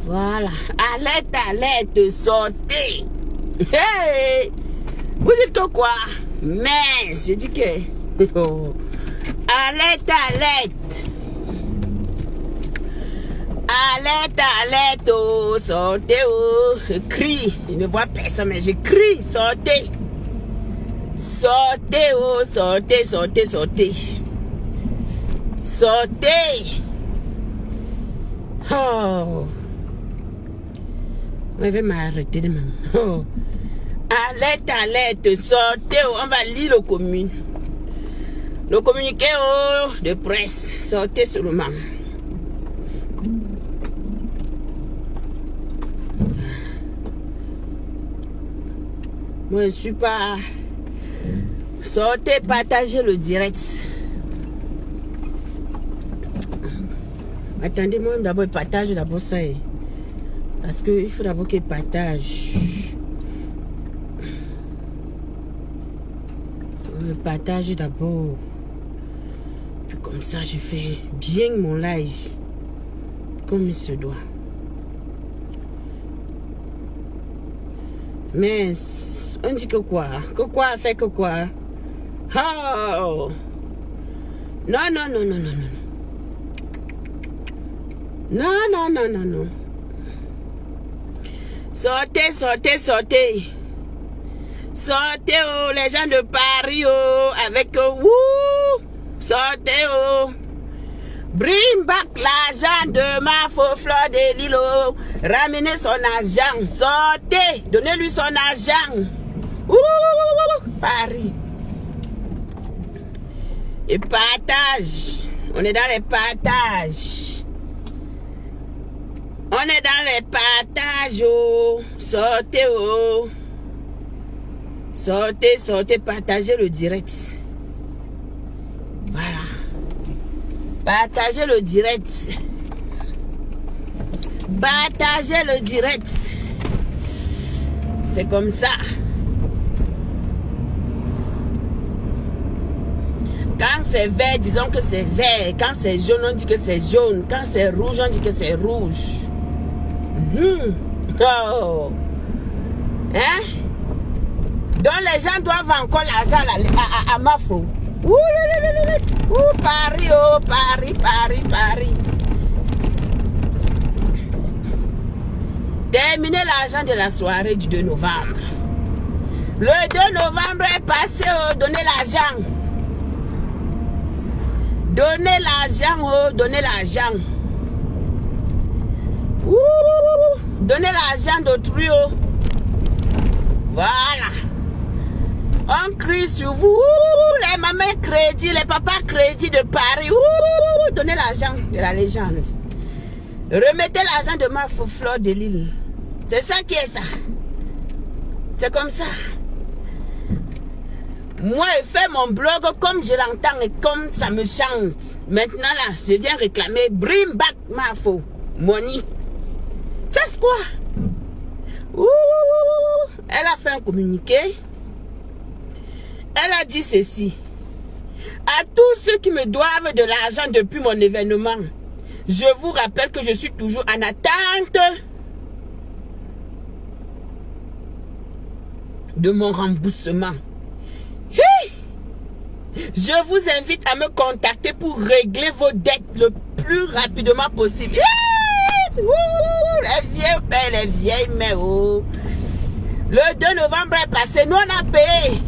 Voilà. Alerte, sortez. Hey! Vous dites que quoi? Mince, je dis que... Oh. Alerte. Alerte, oh, sortez, oh. Je crie. Il ne voit personne, mais je crie, sortez. Sortez, oh, sortez. Sortez. Oh. Je vais m'arrêter de même. Oh. Alerte, sortez, oh. On va lire le commune. Le communiqué oh, de presse. Sortez seulement. Moi, je ne suis pas... Sortez, partagez le direct. Attendez, moi d'abord, partage d'abord ça. Parce qu'il faut d'abord qu'il partage. Le partage d'abord. Puis comme ça, je fais bien mon live. Comme il se doit. Mais on dit que quoi? Que quoi fait que quoi? Oh! Non. Non. Sortez. Sortez, oh, les gens de Paris, oh, avec wouh! Sortez, oh! Bring back l'argent de ma faux fleur de Lille, oh. Ramenez son argent. Sortez, donnez-lui son argent. Ouh, Paris. Et partage. On est dans les partages. On est dans les partages, oh. Sortez, oh. Sortez, partagez le direct. Voilà. Partagez le direct. Partagez le direct. C'est comme ça. Quand c'est vert, disons que c'est vert. Quand c'est jaune, on dit que c'est jaune. Quand c'est rouge, on dit que c'est rouge. Oh. Hein? Donc les gens doivent encore l'argent à Mafo. Paris, oh, Paris. Terminez l'argent de la soirée du 2 novembre. Le 2 novembre est passé, oh, donnez l'argent. Donnez l'argent, oh, donnez l'argent. Donnez l'argent d'autrui, oh. Voilà. On crie sur vous, les mamans crédits, les papas crédits de Paris. Donnez l'argent de la légende. Remettez l'argent de ma fleur de Lille. C'est ça qui est ça. C'est comme ça. Moi, je fais mon blog comme je l'entends et comme ça me chante. Maintenant, là, je viens réclamer bring back ma faux money. C'est quoi? Elle a fait un communiqué. Elle a dit ceci. À tous ceux qui me doivent de l'argent depuis mon événement, je vous rappelle que je suis toujours en attente de mon remboursement. Je vous invite à me contacter pour régler vos dettes le plus rapidement possible. Les vieilles pères, les vieilles mères. Le 2 novembre est passé, nous on a payé.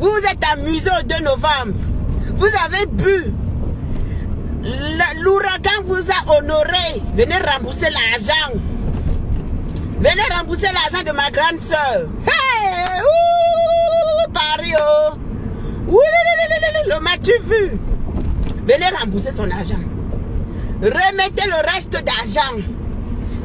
Vous vous êtes amusé au 2 novembre. Vous avez bu. L'ouragan vous a honoré. Venez rembourser l'argent. Venez rembourser l'argent de ma grande soeur. Hey! Paris, oh! Le m'as-tu vu? Venez rembourser son argent. Remettez le reste d'argent.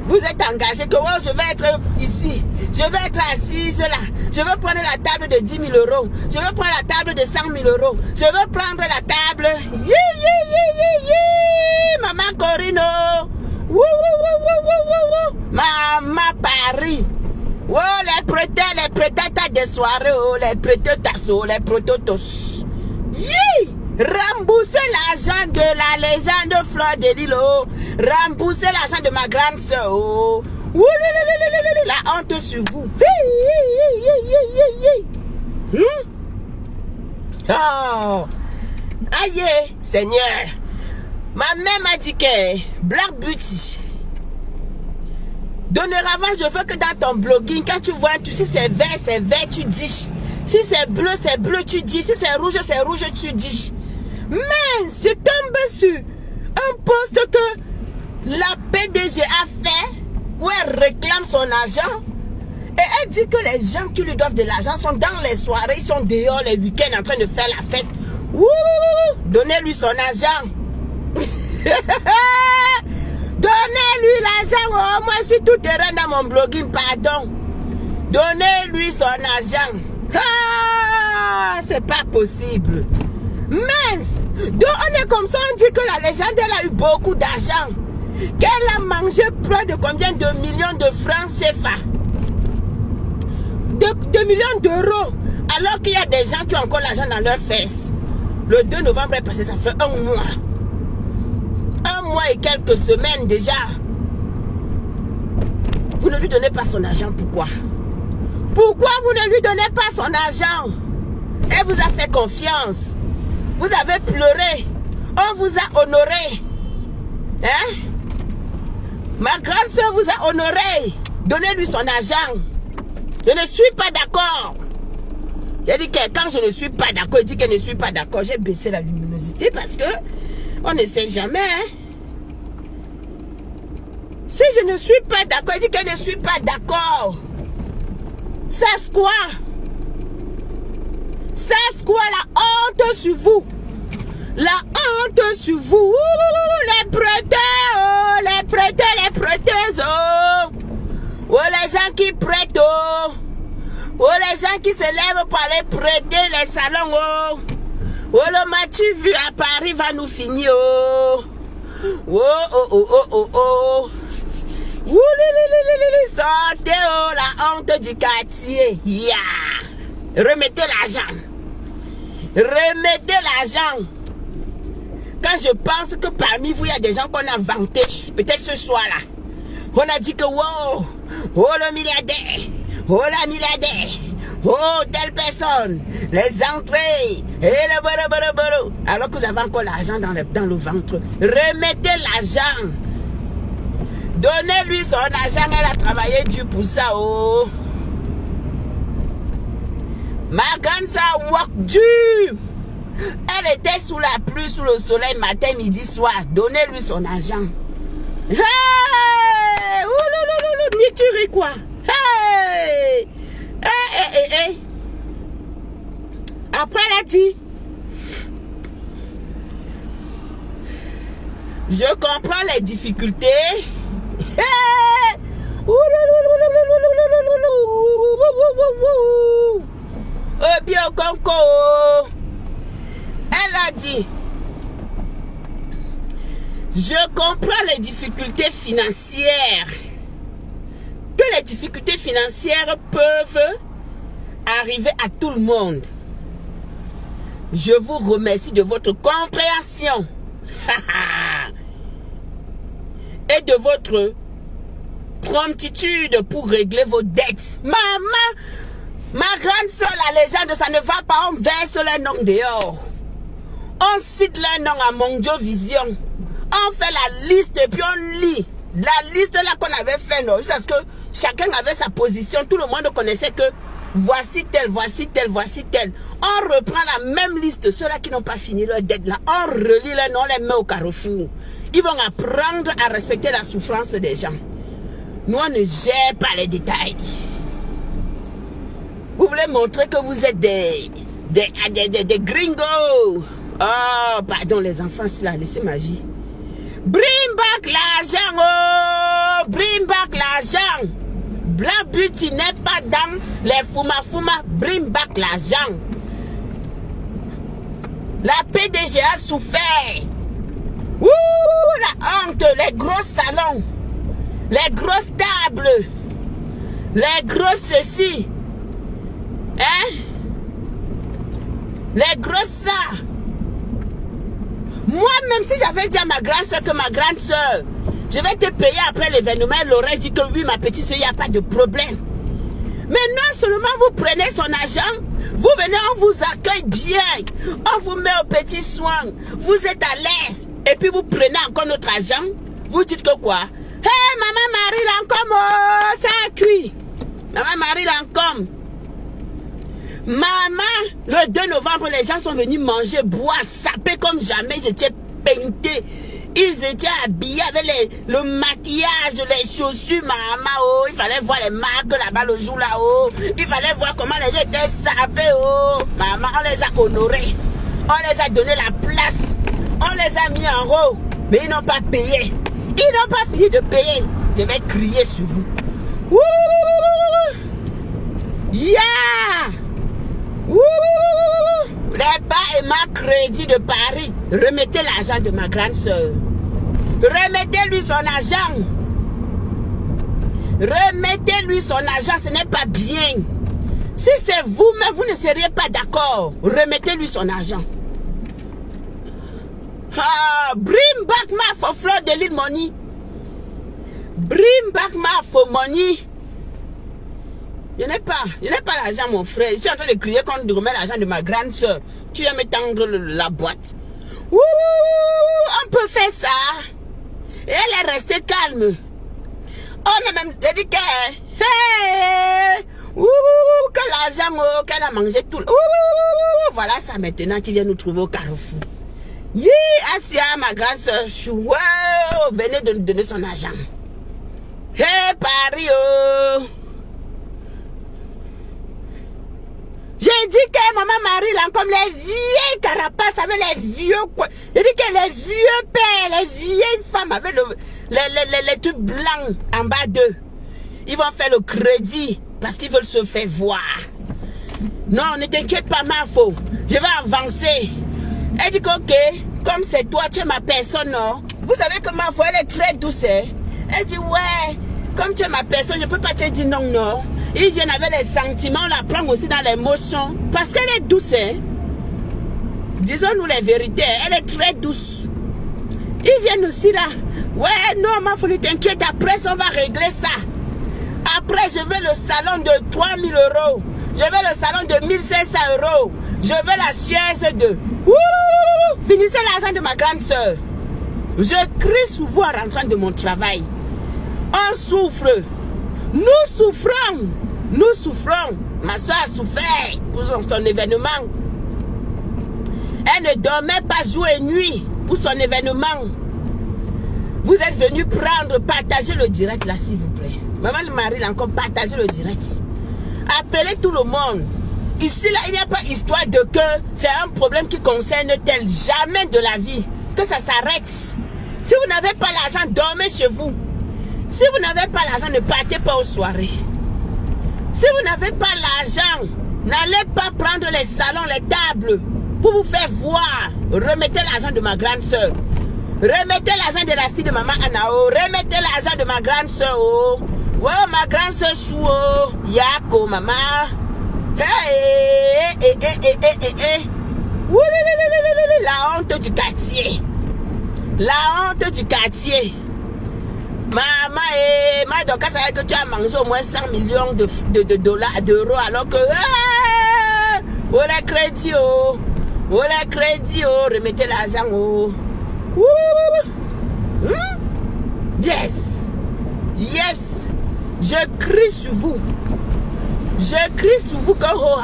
Vous êtes engagé que oh, je vais être ici. Je vais être assise là. Je vais prendre la table de 10 000 euros. Je vais prendre la table de 100 000 euros. Je vais prendre la table. Maman Corino. Maman Paris. Oh, les prêteurs t'as des soirées, oh, les prêteurs tasso, les prêteurs tos. Yi! Rembourser l'argent de la légende Fleur de Lille, oh. Rembourser l'argent de ma grande soeur, oh. La honte sur vous. Oh. Aïe, Seigneur. Ma mère m'a dit que Black Beauty. Dorénavant, je veux que dans ton blogging, quand tu vois, tu sais, c'est vert, tu dis. Si c'est bleu, tu dis. Si c'est rouge, tu dis. Mais je tombe sur un post que la PDG a fait où elle réclame son argent. Et elle dit que les gens qui lui doivent de l'argent sont dans les soirées, ils sont dehors les week-ends en train de faire la fête. Ouh, donnez-lui son argent. Donnez-lui l'argent. Oh, moi je suis tout terrain dans mon blogging, pardon. Donnez-lui son argent. Ah, c'est pas possible. Mince. Donc on est comme ça, on dit que la légende elle a eu beaucoup d'argent. Qu'elle a mangé près de combien de millions de francs CFA, de millions d'euros. Alors qu'il y a des gens qui ont encore l'argent dans leurs fesses. Le 2 novembre est passé, ça fait un mois. Un mois et quelques semaines déjà. Vous ne lui donnez pas son argent, pourquoi? Pourquoi vous ne lui donnez pas son argent? Elle vous a fait confiance. Vous avez pleuré. On vous a honoré. Hein? Ma grande soeur vous a honoré. Donnez-lui son argent. Je ne suis pas d'accord. J'ai dit que quand je ne suis pas d'accord, il dit que je ne suis pas d'accord. J'ai baissé la luminosité parce que on ne sait jamais. Hein? Si je ne suis pas d'accord, il dit que je ne suis pas d'accord. C'est quoi? C'est quoi la honte sur vous? La honte sur vous. Les prêteurs, les prêteurs, les prêteuses. Oh, les gens qui prêtent. Oh, les gens qui se lèvent pour aller prêter les salons. Oh, le m'as-tu vu à Paris va nous finir. Oh. Sortez la honte du quartier. Yeah. Remettez l'argent. Remettez l'argent. Quand je pense que parmi vous, il y a des gens qu'on a vantés, peut-être ce soir-là, on a dit que wow, oh le milliardaire, oh la milliardaire, oh telle personne, les entrées, et le bolo. Alors que vous avez encore l'argent dans le ventre. Remettez l'argent. Donnez-lui son argent, elle a travaillé dur pour ça. Oh. Ma grande soeur work dur. Elle était sous la pluie, sous le soleil, matin, midi, soir. Donnez-lui son argent. Hey! Ni tu ris quoi? Hey! Hey! Après, elle a dit, je comprends les difficultés. Hey! Bien conco. Elle a dit, je comprends les difficultés financières. Que les difficultés financières peuvent arriver à tout le monde. Je vous remercie de votre compréhension. Et de votre promptitude pour régler vos dettes. Maman, ma grande soeur, la légende, ça ne va pas. On verse leur nom dehors. On cite leur nom à Mondio Vision. On fait la liste et puis on lit. La liste là qu'on avait fait, non, parce que chacun avait sa position. Tout le monde connaissait que voici tel, voici tel, voici tel. On reprend la même liste. Ceux-là qui n'ont pas fini leur dette là, on relit leur nom, on les met au carrefour. Ils vont apprendre à respecter la souffrance des gens. Nous, on ne gère pas les détails. Vous voulez montrer que vous êtes des gringos. Oh, pardon les enfants, c'est là, laissez ma vie. Bring back l'argent, oh, bring back l'argent. Black Beauty n'est pas dans les fuma. Bring back l'argent. La PDG a souffert. Ouh, la honte, les gros salons, les grosses tables, Les grosses ceci. Hein? Les grosses ça. Moi, même si j'avais dit à ma grande soeur que ma grande soeur, je vais te payer après l'événement, elle aurait dit que oui, ma petite soeur, il n'y a pas de problème. Mais non seulement vous prenez son argent, vous venez, on vous accueille bien, on vous met aux petits soins, vous êtes à l'aise, et puis vous prenez encore notre argent, vous dites que quoi? Hé, maman Marie Lancôme, oh, ça a cuit. Maman Marie Lancôme. Maman, le 2 novembre, les gens sont venus manger, boire, saper comme jamais, ils étaient peintés. Ils étaient habillés avec le maquillage, les chaussures, maman, oh. Il fallait voir les marques là-bas le jour là-haut. Il fallait voir comment les gens étaient sapés, oh. Maman, on les a honorés. On les a donné la place. On les a mis en haut. Mais ils n'ont pas payé. Ils n'ont pas fini de payer. Je vais crier sur vous. Wouh! Yeah! Wouh! Les bas et ma crédit de Paris. Remettez l'argent de ma grande soeur. Remettez-lui son argent. Remettez-lui son argent, ce n'est pas bien. Si c'est vous-même, vous ne seriez pas d'accord. Remettez-lui son argent. Ah, bring back my for Fleur de Lys money. Bring back my for money. Je n'ai pas l'argent, mon frère. Je suis en train de crier quand on remet l'argent de ma grande soeur. Tu viens me tendre la boîte. Ouh, on peut faire ça. Et elle est restée calme. On a même dit que, hey, ouh, que l'argent, oh, qu'elle a mangé tout. Ouh, voilà ça maintenant qui vient nous trouver au carrefour. Yeah, Asia, ma grande soeur, chou, wow, venez de nous donner son argent. Hey, Paris, oh. J'ai dit que maman Marie, là, comme les vieilles carapaces avec les vieux quoi. J'ai dit que les vieux pères, les vieilles femmes avec les trucs blancs en bas d'eux, ils vont faire le crédit parce qu'ils veulent se faire voir. Non, ne t'inquiète pas, ma faux. Je vais avancer. Elle dit que, ok, comme c'est toi, tu es ma personne, non? Vous savez que ma foi, elle est très douce, hein? Elle dit, ouais, comme tu es ma personne, je ne peux pas te dire non, non. Ils viennent avec les sentiments, on la prend aussi dans l'émotion. Parce qu'elle est douce, hein? Disons-nous les vérités, elle est très douce. Ils viennent aussi là. Ouais, non, ma foi, ne t'inquiète, après, on va régler ça. Après, je veux le salon de 3 000 €. Je veux le salon de 1 500 €. Je veux la chaise de... Ouh, finissez l'argent de ma grande soeur. Je crie sous vous en rentrant de mon travail. On souffre. Nous souffrons. Nous souffrons. Ma soeur a souffert pour son événement. Elle ne dormait pas jour et nuit pour son événement. Vous êtes venu prendre, partager le direct là, s'il vous plaît. Maman Marie, là encore, partagez le direct. Appelez tout le monde. Ici, là, il n'y a pas histoire de que c'est un problème qui concerne tel. Jamais de la vie. Que ça s'arrête. Si vous n'avez pas l'argent, dormez chez vous. Si vous n'avez pas l'argent, ne partez pas aux soirées. Si vous n'avez pas l'argent, n'allez pas prendre les salons, les tables pour vous faire voir. Remettez l'argent de ma grande soeur. Remettez l'argent de la fille de maman Anao. Remettez l'argent de ma grande soeur. Oh. Ouais, ma grande soeur Chou. Oh. Yako, maman. Hey, la honte du quartier. La honte du quartier. Maman, donc ça veut dire que tu as mangé au moins 100 millions d'euros alors que... Oh les crédits, oh. Oh les crédits, oh. Remettez l'argent, oh. Yes. Yes. Je crie sur vous. Je crie sur vous que... Oh.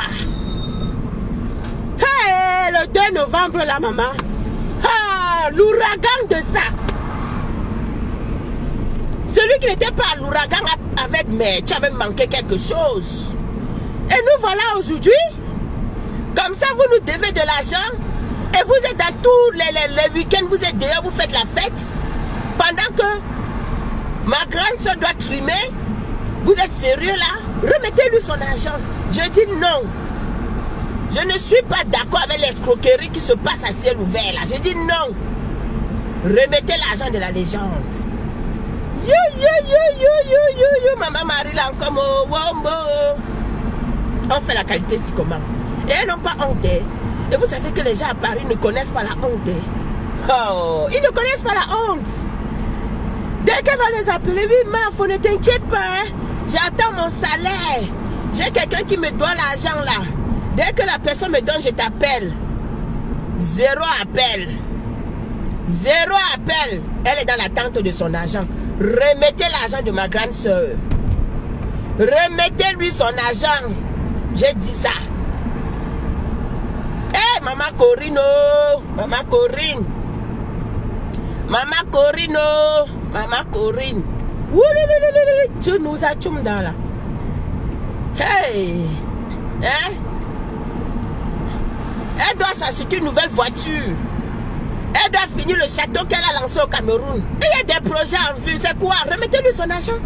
Hey, le 2 novembre, là, maman. Ah, l'ouragan de ça. Celui qui n'était pas à l'ouragan avec, mais tu avais manqué quelque chose. Et nous voilà aujourd'hui. Comme ça, vous nous devez de l'argent. Et vous êtes dans tous les week-ends, vous êtes dehors, vous faites la fête. Pendant que ma grande soeur doit trimer. Vous êtes sérieux là? Remettez-lui son argent. Je dis non. Je ne suis pas d'accord avec l'escroquerie qui se passe à ciel ouvert là. Je dis non. Remettez l'argent de la légende. Yo, maman Marie là encore, wow, On fait la qualité si comment. Et elles n'ont pas honte. Et vous savez que les gens à Paris ne connaissent pas la honte. Oh, ils ne connaissent pas la honte. Dès qu'elle va les appeler, oui, Mafo, ne t'inquiète pas. J'attends mon salaire. J'ai quelqu'un qui me doit l'argent là. Dès que la personne me donne, je t'appelle. Zéro appel. Zéro appel. Elle est dans l'attente de son argent. Remettez l'argent de ma grande soeur. Remettez-lui son argent. J'ai dit ça. Hé, Maman Corinne. Maman Corinne. Maman Corinne. Maman Corinne. Tu nous as tchoum dans là. Hey. Hein? Elle doit s'acheter une nouvelle voiture. Elle doit finir le château qu'elle a lancé au Cameroun. Il y a des projets en vue. C'est quoi? Remettez-lui son argent.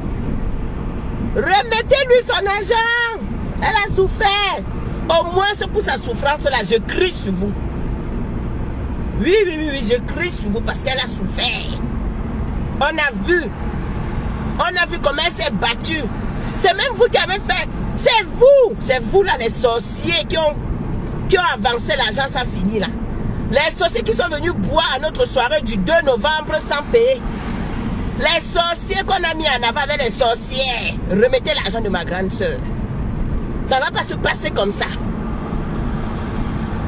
Remettez-lui son argent. Elle a souffert. Au moins, c'est pour sa souffrance-là. Je crie sur vous. Oui, je crie sur vous parce qu'elle a souffert. On a vu. On a vu comment elle s'est battue. C'est même vous qui avez fait. C'est vous là, les sorciers qui ont avancé l'argent sans finir là. Les sorciers qui sont venus boire à notre soirée du 2 novembre sans payer. Les sorciers qu'on a mis en avant avec les sorcières. Remettez l'argent de ma grande soeur. Ça ne va pas se passer comme ça.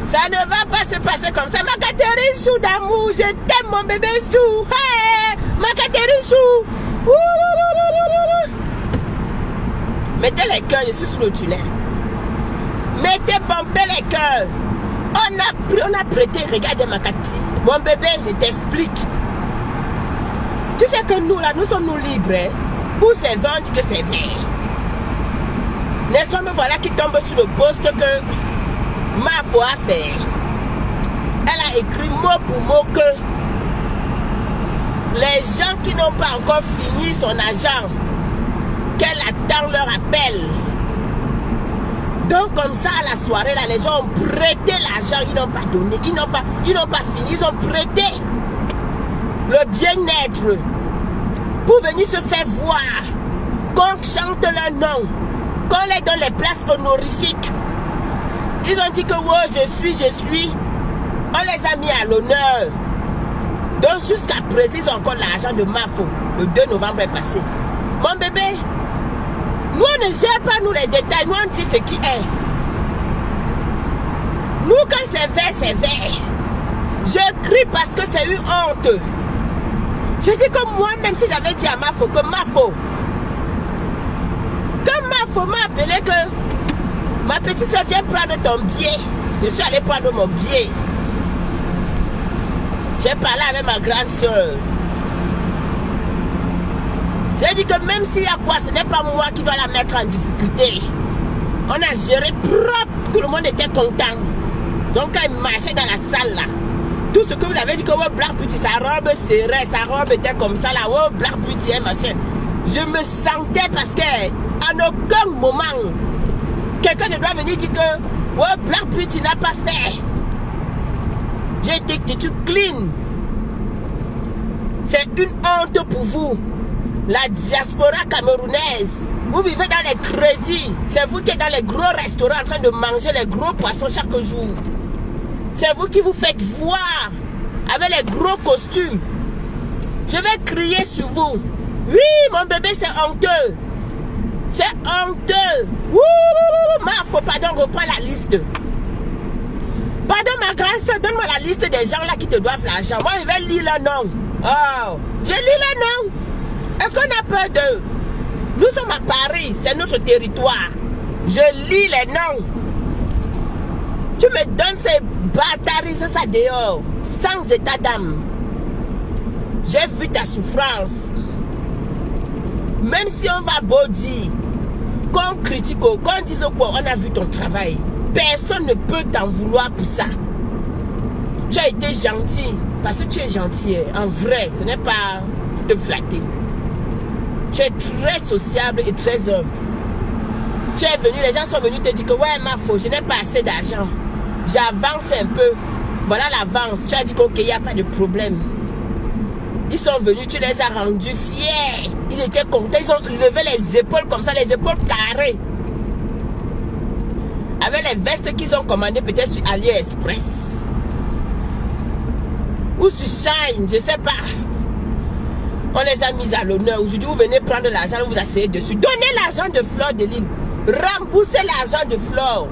Ça ne va pas se passer comme ça. Ma Catherine Chou d'amour, je t'aime mon bébé Chou. Hey, ma Catherine Chou. Mettez les cœurs, je suis sur le tunnel. Mettez bomber les cœurs. On a prêté, regardez ma Cathy. Mon bébé, je t'explique. Tu sais que nous là, nous sommes nous libres. Hein? Où c'est vendu que c'est vrai. N'est-ce pas, me voilà qui tombe sur le poste que Mafo a fait. Elle a écrit mot pour mot que les gens qui n'ont pas encore fini son argent, qu'elle attend leur appel. Donc comme ça à la soirée là, les gens ont prêté l'argent, ils n'ont pas donné, ils n'ont pas fini, ils ont prêté le bien-être pour venir se faire voir, qu'on chante leur nom, qu'on les donne les places honorifiques. Ils ont dit que ouais, je suis. On les a mis à l'honneur. Donc jusqu'à présent, ils ont encore l'argent de Mafo. Le 2 novembre est passé. Mon bébé, nous on ne gère pas nous les détails, nous on dit ce qui est. Nous quand c'est vert, c'est vert. Je crie parce que c'est une honte. Je dis que moi, même si j'avais dit à Mafo que Mafo, quand Mafo m'a appelé que ma petite soeur vient prendre ton billet, je suis allé prendre mon billet. J'ai parlé avec ma grande soeur. J'ai dit que même s'il y a quoi, ce n'est pas moi qui dois la mettre en difficulté. On a géré propre, tout le monde était content. Donc quand il marchait dans la salle là, tout ce que vous avez dit que oh, Black Beauty, sa robe serrait, sa robe était comme ça là, oh Black Beauty, machin. Je me sentais parce que à aucun moment, quelqu'un ne doit venir dire que oh, Black Beauty n'a pas fait. J'ai été tu clean. C'est une honte pour vous. La diaspora camerounaise. Vous vivez dans les crédits. C'est vous qui êtes dans les gros restaurants en train de manger les gros poissons chaque jour. C'est vous qui vous faites voir avec les gros costumes. Je vais crier sur vous. Oui, mon bébé, c'est honteux. C'est honteux. Wouh, Mafo, pardon, reprends la liste. Pardon, ma grande soeur, donne-moi la liste des gens là qui te doivent l'argent. Moi, je vais lire le nom. Oh, je lis le nom. Est-ce qu'on a peur d'eux? Nous sommes à Paris, c'est notre territoire. Je lis les noms. Tu me donnes ces bâtards, ça dehors, sans état d'âme. J'ai vu ta souffrance. Même si on va beau dire, qu'on critique, qu'on dise quoi, on a vu ton travail. Personne ne peut t'en vouloir pour ça. Tu as été gentil, parce que tu es gentil. En vrai, ce n'est pas pour te flatter. Tu es très sociable et très homme. Tu es venu, les gens sont venus te dire que ouais, Mafo, je n'ai pas assez d'argent. J'avance un peu. Voilà l'avance. Tu as dit qu'il n'y a pas de problème. Ils sont venus, tu les as rendus fiers. Ils étaient contents, ils ont levé les épaules comme ça, les épaules carrées. Avec les vestes qu'ils ont commandées peut-être sur AliExpress. Ou sur Shine, je sais pas. On les a mis à l'honneur. Aujourd'hui, vous venez prendre l'argent, vous asseyez dessus. Donnez l'argent de Fleur de Lys. Remboursez l'argent de Fleur.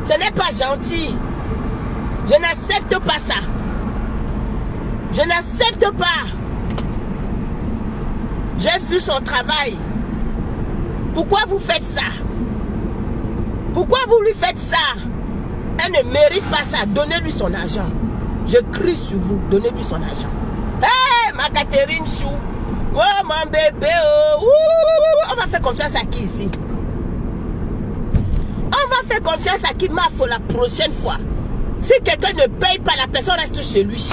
Ce n'est pas gentil. Je n'accepte pas ça. Je n'accepte pas. J'ai vu son travail. Pourquoi vous faites ça? Pourquoi vous lui faites ça? Elle ne mérite pas ça. Donnez-lui son argent. Je crie sur vous. Donnez-lui son argent. Hé, ma Catherine Chou. Oh, mon bébé. Oh. On va faire confiance à qui ici? On va faire confiance à qui m'a fait la prochaine fois. Si quelqu'un ne paye pas, la personne reste chez lui.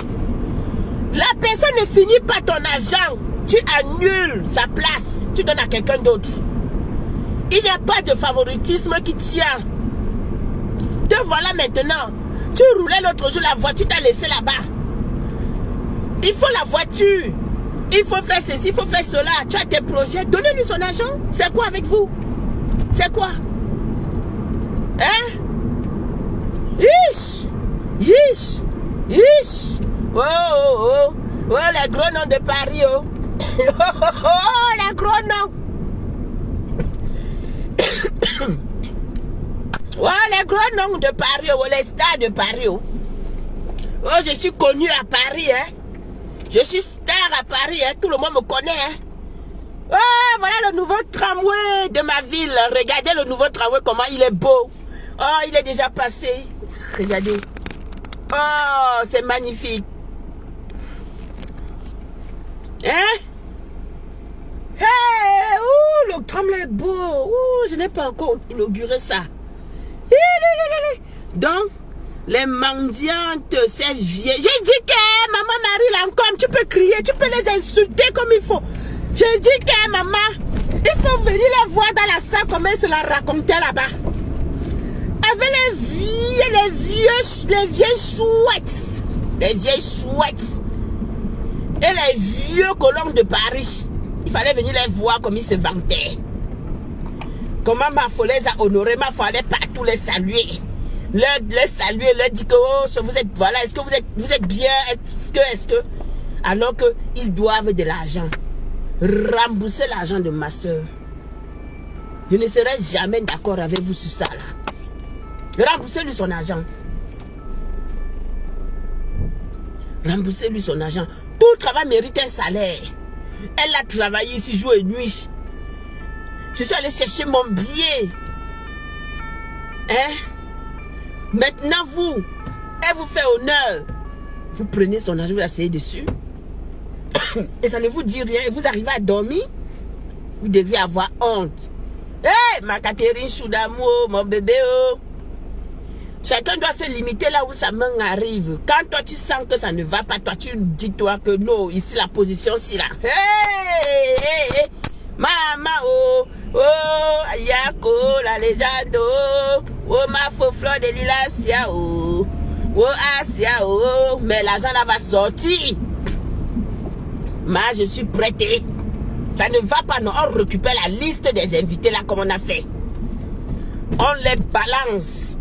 La personne ne finit pas ton argent. Tu annules sa place. Tu donnes à quelqu'un d'autre. Il n'y a pas de favoritisme qui tient. Te voilà maintenant. Tu roulais l'autre jour, la voiture t'a laissé là-bas. Il faut la voiture. Il faut faire ceci, il faut faire cela. Tu as tes projets. Donnez-lui son argent. C'est quoi avec vous? C'est quoi? Hein? Yish! Yish! Yish! Oh, oh, oh! Oh, les gros noms de Paris, oh! Oh, les gros noms! Oh, les gros noms de Paris, oh, les stars de Paris, oh! Oh, je suis connu à Paris, hein! Je suis star à Paris, hein? Tout le monde me connaît, hein? Oh, voilà le nouveau tramway de ma ville. Regardez le nouveau tramway, comment il est beau. Oh, il est déjà passé. Regardez. Oh, c'est magnifique. Hein? Hey, ouh, le tramway est beau. Ouh, je n'ai pas encore inauguré ça. Donc, les mendiantes, ces vieilles. J'ai dit que maman Marie Lancôme, tu peux crier, tu peux les insulter comme il faut. J'ai dit que maman, il faut venir les voir dans la salle comme elle se la racontait là-bas. Avec les vieilles chouettes. Les vieilles chouettes. Et les vieux colons de Paris. Il fallait venir les voir comme ils se vantaient. Comment ma folle les a honorés, ma folle partout les saluer. Les saluer, leur dire que oh, vous êtes, voilà, est-ce que vous êtes bien, est-ce que, alors qu'ils doivent de l'argent. Rembourser l'argent de ma soeur. Je ne serai jamais d'accord avec vous sur ça là. Remboursez-lui son argent. Remboursez-lui son argent. Tout travail mérite un salaire. Elle a travaillé ici jour et nuit. Je suis allé chercher mon billet. Hein? Maintenant vous, elle vous fait honneur. Vous prenez son argent, vous l'asseyez dessus. Et ça ne vous dit rien. Vous arrivez à dormir. Vous devez avoir honte. Hé, hey, ma Catherine Chou d'amour, mon bébé. Oh. Chacun doit se limiter là où sa main arrive. Quand toi tu sens que ça ne va pas, toi tu dis-toi que non, ici la position c'est là. Hé, hey, hey, hey. Maman, oh, oh, Ayako, la légende, oh, oh, ma faux Fleur de Lys, Asia, oh, oh, Asia, oh, mais l'argent là va sortir. Moi, je suis prêtée. Ça ne va pas, non. On récupère la liste des invités là, comme on a fait. On les balance.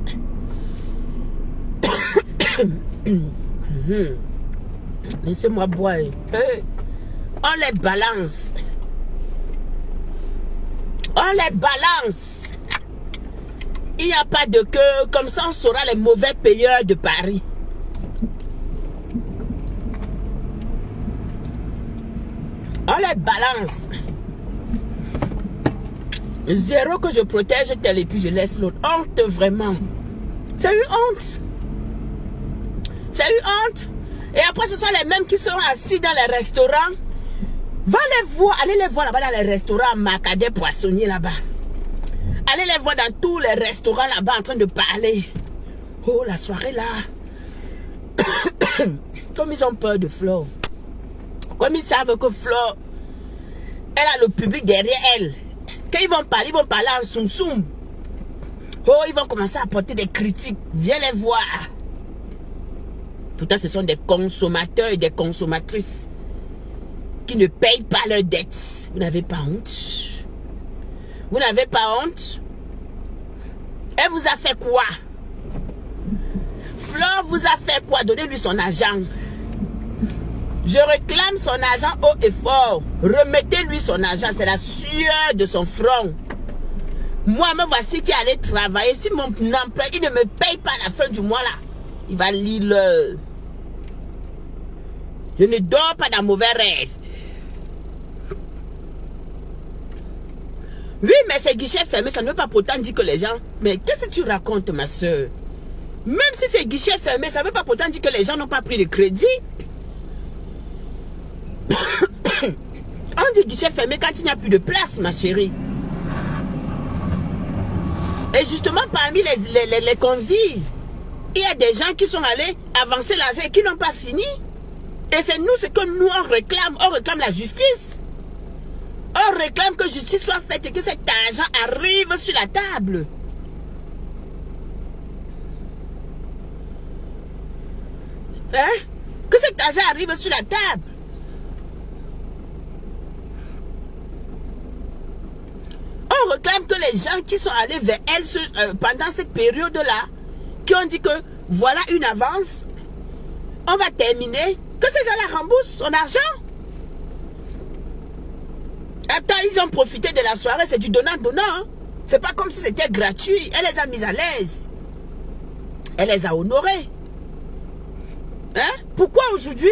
Laissez-moi boire. On les balance. On les balance. Il n'y a pas de queue. Comme ça, on saura les mauvais payeurs de Paris. On les balance. Zéro que je protège tel et puis je laisse l'autre. Honte vraiment. C'est une honte. C'est une honte. Et après ce sont les mêmes qui sont assis dans les restaurants. Va les voir. Allez les voir là-bas dans les restaurants Macadais poissonniers là-bas. Allez les voir dans tous les restaurants là-bas en train de parler. Oh la soirée là. Comme ils ont peur de Fleur. Comme ils savent que Fleur, elle a le public derrière elle. Quand ils vont parler en soum-soum. Oh, ils vont commencer à apporter des critiques. Viens les voir. Pourtant, ce sont des consommateurs et des consommatrices qui ne payent pas leurs dettes. Vous n'avez pas honte? Vous n'avez pas honte? Elle vous a fait quoi? Flore vous a fait quoi? Donnez-lui son argent. Je réclame son argent haut et fort. Remettez-lui son argent. C'est la sueur de son front. Moi, me voici qui allait travailler. Si mon emploi, il ne me paye pas à la fin du mois là, il va lire l'heure. Je ne dors pas dans mauvais rêves. Oui, mais c'est guichet fermé, ça ne veut pas pourtant dire que les gens... Mais qu'est-ce que tu racontes, ma soeur? Même si c'est guichet fermé, ça ne veut pas pourtant dire que les gens n'ont pas pris de crédit. On dit guichet fermé quand il n'y a plus de place, ma chérie. Et justement, parmi les convives, il y a des gens qui sont allés avancer l'argent et qui n'ont pas fini. Et c'est nous, ce que nous on réclame la justice. On réclame que justice soit faite et que cet argent arrive sur la table. Hein? Que cet argent arrive sur la table. On réclame que les gens qui sont allés vers elle pendant cette période-là, qui ont dit que voilà une avance, on va terminer, que ces gens-là remboursent son argent. Attends, ils ont profité de la soirée, c'est du donnant-donnant. Hein? C'est pas comme si c'était gratuit. Elle les a mis à l'aise. Elle les a honorés. Hein? Pourquoi aujourd'hui,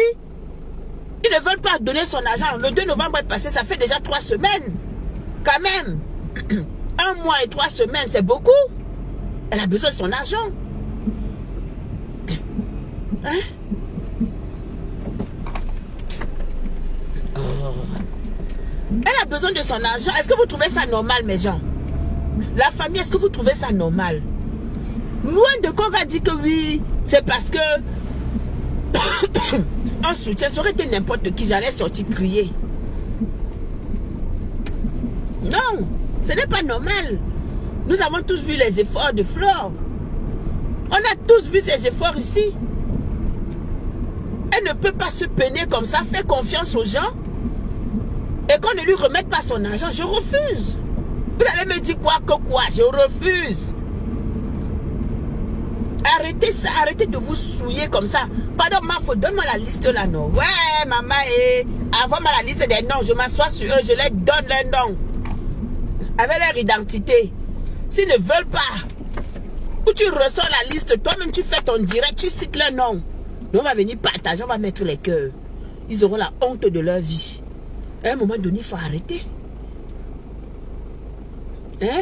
ils ne veulent pas donner son argent? Le 2 novembre est passé, ça fait déjà 3 semaines. Quand même. 1 mois et 3 semaines, c'est beaucoup. Elle a besoin de son argent. Hein? Oh. Elle a besoin de son argent. Est-ce que vous trouvez ça normal, mes gens? La famille, est-ce que vous trouvez ça normal? Loin de qu'on va dire que oui, c'est parce que en soutien, ça aurait été n'importe qui, j'allais sortir crier. Non, ce n'est pas normal. Nous avons tous vu les efforts de Flore. On a tous vu ses efforts ici. Elle ne peut pas se peiner comme ça, faire confiance aux gens et qu'on ne lui remette pas son argent. Je refuse. Vous allez me dire quoi que quoi? Je refuse. Arrêtez ça, arrêtez de vous souiller comme ça. Pardon, Mafo, donne-moi la liste là, non? Ouais, maman, envoie-moi la liste des noms. Je m'assois sur eux, je les donne leurs noms. Avec leur identité. S'ils ne veulent pas, ou tu ressors la liste, toi-même tu fais ton direct, tu cites leur nom. Nous on va venir partager, on va mettre les cœurs. Ils auront la honte de leur vie. À un moment donné, il faut arrêter. Hein?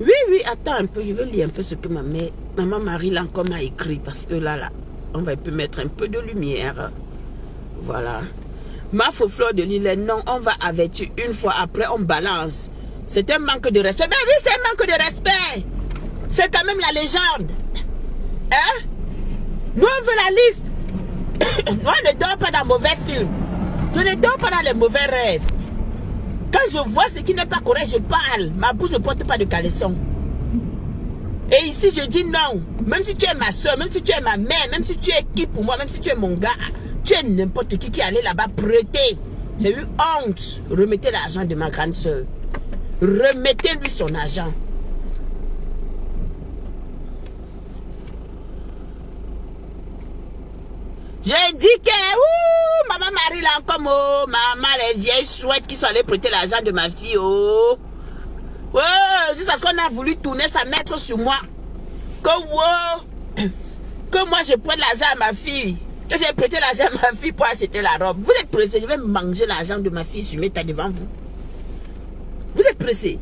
Oui, attends un peu, je vais lire un peu ce que maman Marie là encore m'a écrit, parce que là, on va mettre un peu de lumière. Voilà. Ma Flore de Lille, non, on va avertir une fois, après on balance. C'est un manque de respect. Ben oui, c'est un manque de respect. C'est quand même la légende. Hein? Nous, on veut la liste. Moi, je ne dors pas dans mauvais films. Je ne dors pas dans les mauvais rêves. Quand je vois ce qui n'est pas correct, je parle. Ma bouche ne porte pas de caleçon. Et ici, je dis non. Même si tu es ma soeur, même si tu es ma mère, même si tu es qui pour moi, même si tu es mon gars, tu es n'importe qui est allé là-bas prêter. C'est une honte. Remettez l'argent de ma grande soeur. Remettez-lui son argent. J'ai dit que, maman Marie là encore, maman, les vieilles chouettes qui sont allées prêter l'argent de ma fille, jusqu'à ce qu'on a voulu tourner sa maître sur moi. Que moi je prenne l'argent à ma fille, que j'ai prêté l'argent à ma fille pour acheter la robe. Vous êtes pressé, je vais manger l'argent de ma fille sur méta devant vous. Vous êtes pressé.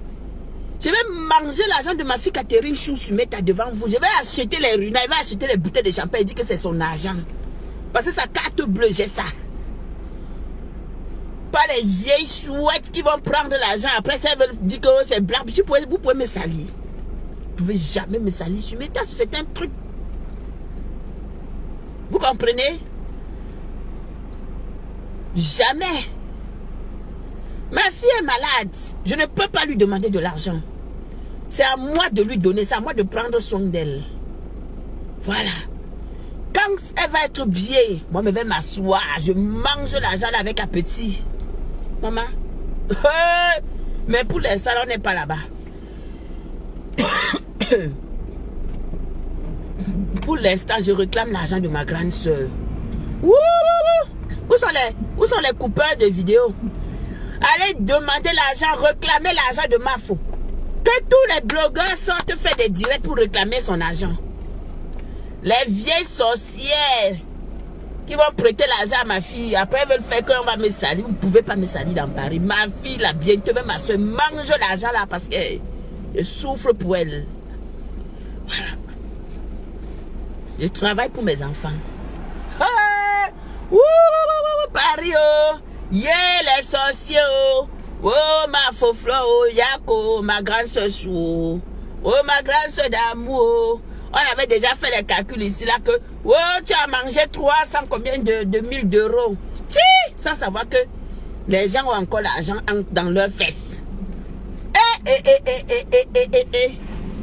Je vais manger l'argent de ma fille Catherine Chou sur méta devant vous. Je vais acheter les runas, je vais acheter les bouteilles de champagne et dire que c'est son argent. Parce que sa carte bleue, j'ai ça. Pas les vieilles chouettes qui vont prendre l'argent. Après, ça veut dire que c'est blanc. Vous pouvez me salir. Vous ne pouvez jamais me salir sur mes tasses. C'est un truc. Vous comprenez? Jamais. Ma fille est malade. Je ne peux pas lui demander de l'argent. C'est à moi de lui donner. C'est à moi de prendre soin d'elle. Voilà. Quand elle va être bien, moi je vais m'asseoir, je mange l'argent avec appétit. Maman. Mais pour l'instant, on n'est pas là-bas. Pour l'instant, je réclame l'argent de ma grande soeur. Où sont les coupeurs de vidéos? Allez demander l'argent, réclamer l'argent de Mafo. Que tous les blogueurs sortent faire des directs pour réclamer son argent. Les vieilles sorcières qui vont prêter l'argent à ma fille. Après, elles veulent faire qu'on va me salir. Vous ne pouvez pas me salir dans Paris. Ma fille, là, bientôt, même ma soeur, mange l'argent là parce que je souffre pour elle. Voilà. Je travaille pour mes enfants. Paris, oh. Yeah, les sorciers, oh. Oh, ma faux-fleur, oh, Yako, ma grande soeur chou. Oh, ma grande soeur d'amour. On avait déjà fait les calculs ici, là, que, oh, tu as mangé 300 combien de 1000 d'euros. Sans savoir que les gens ont encore l'argent dans leurs fesses.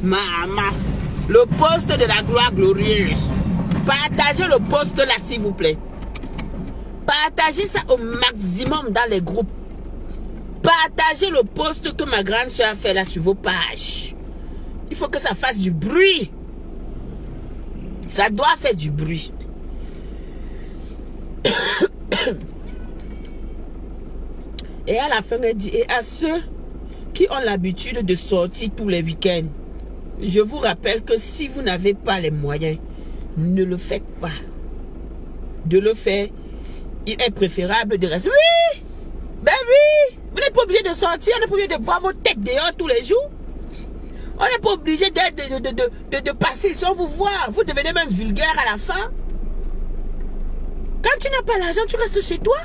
Maman, le poste de la gloire glorieuse. Partagez le poste là, s'il vous plaît. Partagez ça au maximum dans les groupes. Partagez le post que ma grande soeur a fait là sur vos pages. Il faut que ça fasse du bruit. Ça doit faire du bruit. Et à la fin, elle dit, et à ceux qui ont l'habitude de sortir tous les week-ends, je vous rappelle que si vous n'avez pas les moyens, ne le faites pas. De le faire, il est préférable de rester. Oui, ben oui, vous n'êtes pas obligé de sortir, on n'est pas obligé de voir vos têtes dehors tous les jours. On n'est pas obligé de passer sans vous voir. Vous devenez même vulgaire à la fin. Quand tu n'as pas l'argent, tu restes chez toi.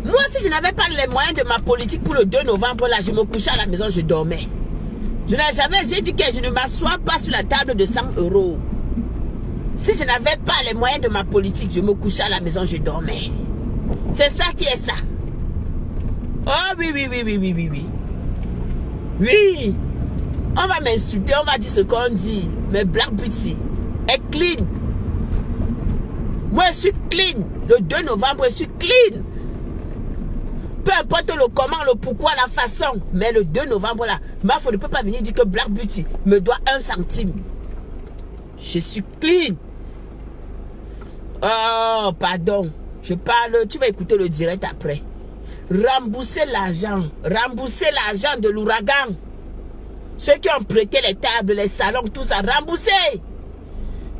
Moi, si je n'avais pas les moyens de ma politique pour le 2 novembre, là, je me couchais à la maison, je dormais. Je n'ai jamais, j'ai dit que je ne m'assois pas sur la table de 100 €. Si je n'avais pas les moyens de ma politique, je me couchais à la maison, je dormais. C'est ça qui est ça. Oh oui, oui, oui, oui, oui, oui, oui. Oui. On va m'insulter, on va dire ce qu'on dit. Mais Black Beauty est clean. Moi, je suis clean. Le 2 novembre, je suis clean. Peu importe le comment, le pourquoi, la façon. Mais le 2 novembre, là, Mafo ne peut pas venir dire que Black Beauty me doit 1 centime. Je suis clean. Oh, pardon. Je parle, tu vas écouter le direct après. Rembourser l'argent. Rembourser l'argent de l'ouragan. Ceux qui ont prêté les tables, les salons, tout ça. Rembourser.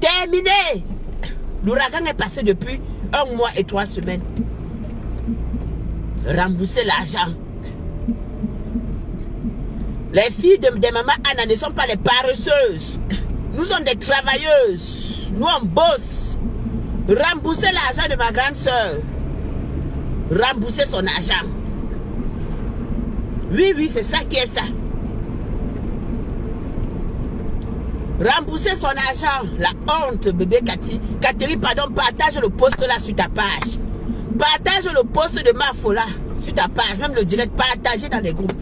Terminé. L'ouragan est passé depuis 1 mois et 3 semaines. Rembourser l'argent. Les filles de maman Anna ne sont pas les paresseuses. Nous sommes des travailleuses. Nous on bosse. Rembourser l'argent de ma grande soeur. Rembourser son argent. Oui, oui, c'est ça qui est ça. Rembourser son argent. La honte, bébé Cathy. Catherine, pardon, partage le post là sur ta page. Partage le post de Mafo là sur ta page. Même le direct, partagez dans les groupes.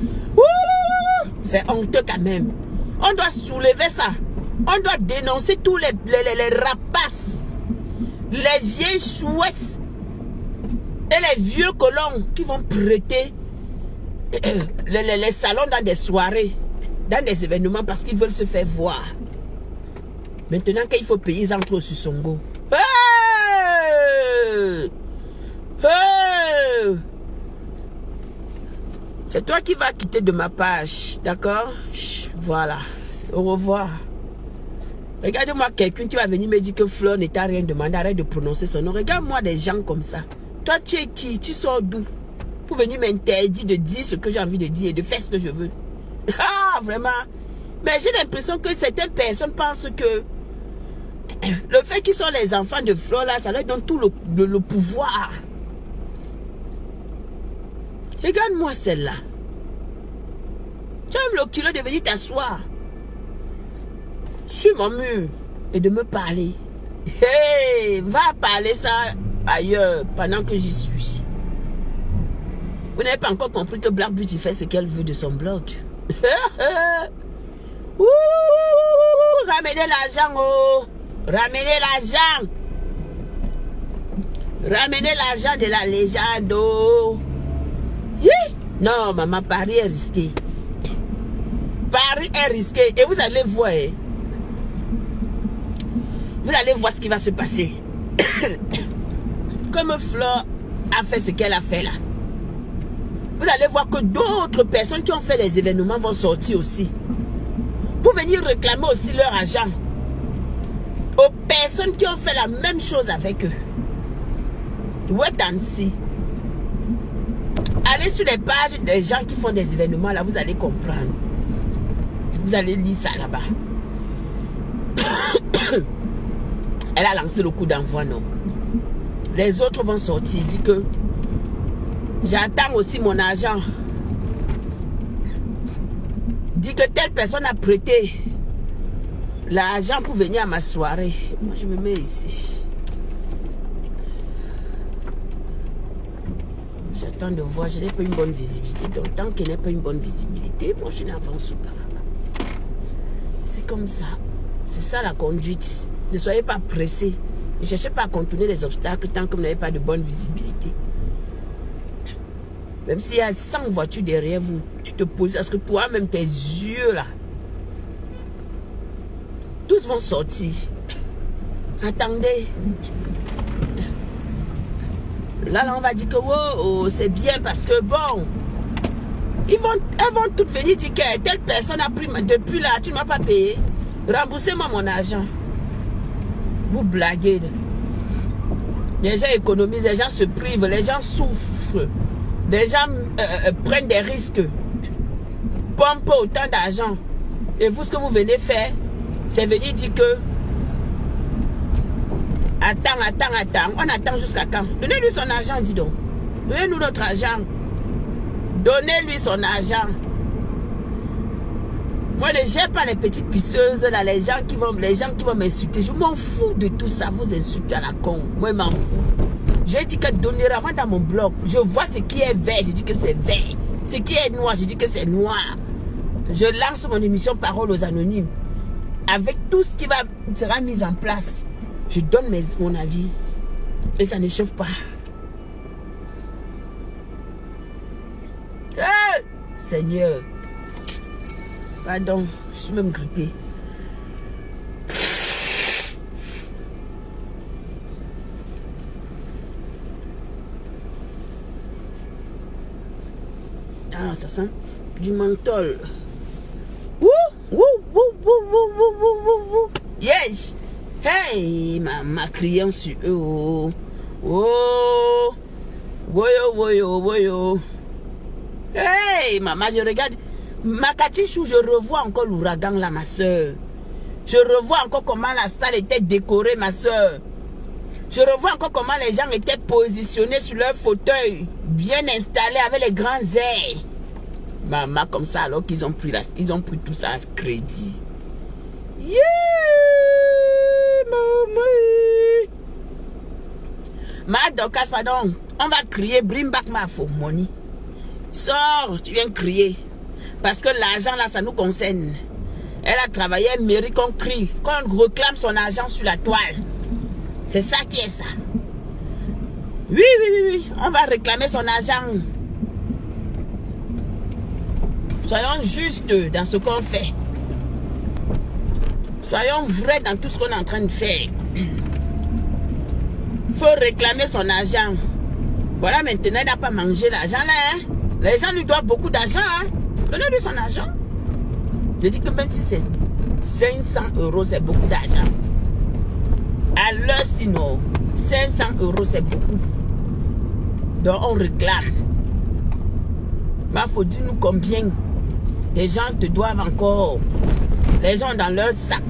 C'est honteux quand même. On doit soulever ça. On doit dénoncer tous les rapaces. Les vieilles chouettes. Et les vieux colons qui vont prêter les salons dans des soirées, dans des événements parce qu'ils veulent se faire voir. Maintenant qu'il faut payer, ils entrent au Susongo. C'est toi qui vas quitter de ma page, d'accord? Voilà, au revoir. Regarde-moi quelqu'un qui va venir me dire que Fleur ne t'a rien demandé, arrête de prononcer son nom. Regarde-moi des gens comme ça. Toi, tu es qui? Tu sors d'où? Pour venir m'interdire de dire ce que j'ai envie de dire et de faire ce que je veux. Ah, vraiment. Mais j'ai l'impression que certaines personnes pensent que le fait qu'ils sont les enfants de Fleur, là, ça leur donne tout le pouvoir. Regarde-moi celle-là. Tu as même le culot de venir t'asseoir sur mon mur et de me parler. Hey, va parler ça ailleurs pendant que j'y suis. Vous n'avez pas encore compris que Black Beauty fait ce qu'elle veut de son blog. Ramenez l'argent, oh. Ramenez l'argent. Ramenez l'argent de la légende. Oh. Non, maman, Paris est risqué. Paris est risqué. Et vous allez voir. Vous allez voir ce qui va se passer. Comme Fleur a fait ce qu'elle a fait là. Vous allez voir que d'autres personnes qui ont fait les événements vont sortir aussi. Pour venir réclamer aussi leur argent. Aux personnes qui ont fait la même chose avec eux. Wait and see. Allez sur les pages des gens qui font des événements là, vous allez comprendre. Vous allez lire ça là-bas. Elle a lancé le coup d'envoi, non. Les autres vont sortir, dit que j'attends aussi mon argent. Dit que telle personne a prêté l'argent pour venir à ma soirée. Moi, je me mets ici. J'attends de voir. Je n'ai pas une bonne visibilité. Donc, tant qu'il n'y a pas une bonne visibilité, moi, je n'avance pas. C'est comme ça. C'est ça la conduite. Ne soyez pas pressés. Ne cherchez pas à contourner les obstacles tant que vous n'avez pas de bonne visibilité. Même s'il y a 100 voitures derrière vous, tu te poses parce que toi-même, tes yeux là, tous vont sortir. Attendez. Là, on va dire que oh, c'est bien parce que bon, elles vont toutes venir dire que telle personne a pris depuis là, tu ne m'as pas payé. Remboursez-moi mon argent. Vous blaguez. Les gens économisent, les gens se privent, les gens souffrent. Les gens prennent des risques. Pompent autant d'argent. Et vous, ce que vous venez faire, c'est venir dire que attends. On attend jusqu'à quand? Donnez-lui son argent, dis donc. Donnez-nous notre argent. Donnez-lui son argent. Moi, je ne gère pas les petites pisseuses, là, les gens qui vont m'insulter. Je m'en fous de tout ça, vous insultez à la con. Moi, je m'en fous. J'ai dit que donner avant dans mon blog. Je vois ce qui est vert, je dis que c'est vert. Ce qui est noir, je dis que c'est noir. Je lance mon émission Parole aux Anonymes. Avec tout ce qui sera mis en place, je donne mon avis. Et ça ne chauffe pas. Seigneur. Pardon, je suis même grippée. Ah, ça sent du menthol. Yes. Hey, maman criant sur eux. Oh. Voyo. Hey, maman, je regarde. Makatichou, je revois encore l'ouragan là, ma soeur. Je revois encore comment la salle était décorée, ma soeur. Je revois encore comment les gens étaient positionnés sur leur fauteuil, bien installés avec les grands airs. Maman, comme ça, alors qu'ils ont pris tout ça à crédit. Yeah, maman. Ma Dorcas, pardon, on va crier, bring back my phone money. Sors, tu viens crier. Parce que l'argent là, ça nous concerne. Elle a travaillé, elle mérite qu'on crie, qu'on réclame son argent sur la toile. C'est ça qui est ça. Oui. On va réclamer son argent. Soyons justes dans ce qu'on fait. Soyons vrais dans tout ce qu'on est en train de faire. Il faut réclamer son argent. Voilà, maintenant, il n'a pas mangé l'argent là. Hein? Les gens lui doivent beaucoup d'argent. Hein? Donnez-lui son argent. Je dis que même si c'est 500 €, c'est beaucoup d'argent. Alors sinon, 500 € c'est beaucoup. Donc on réclame. Mais il faut dire nous combien les gens te doivent encore. Les gens dans leur sac.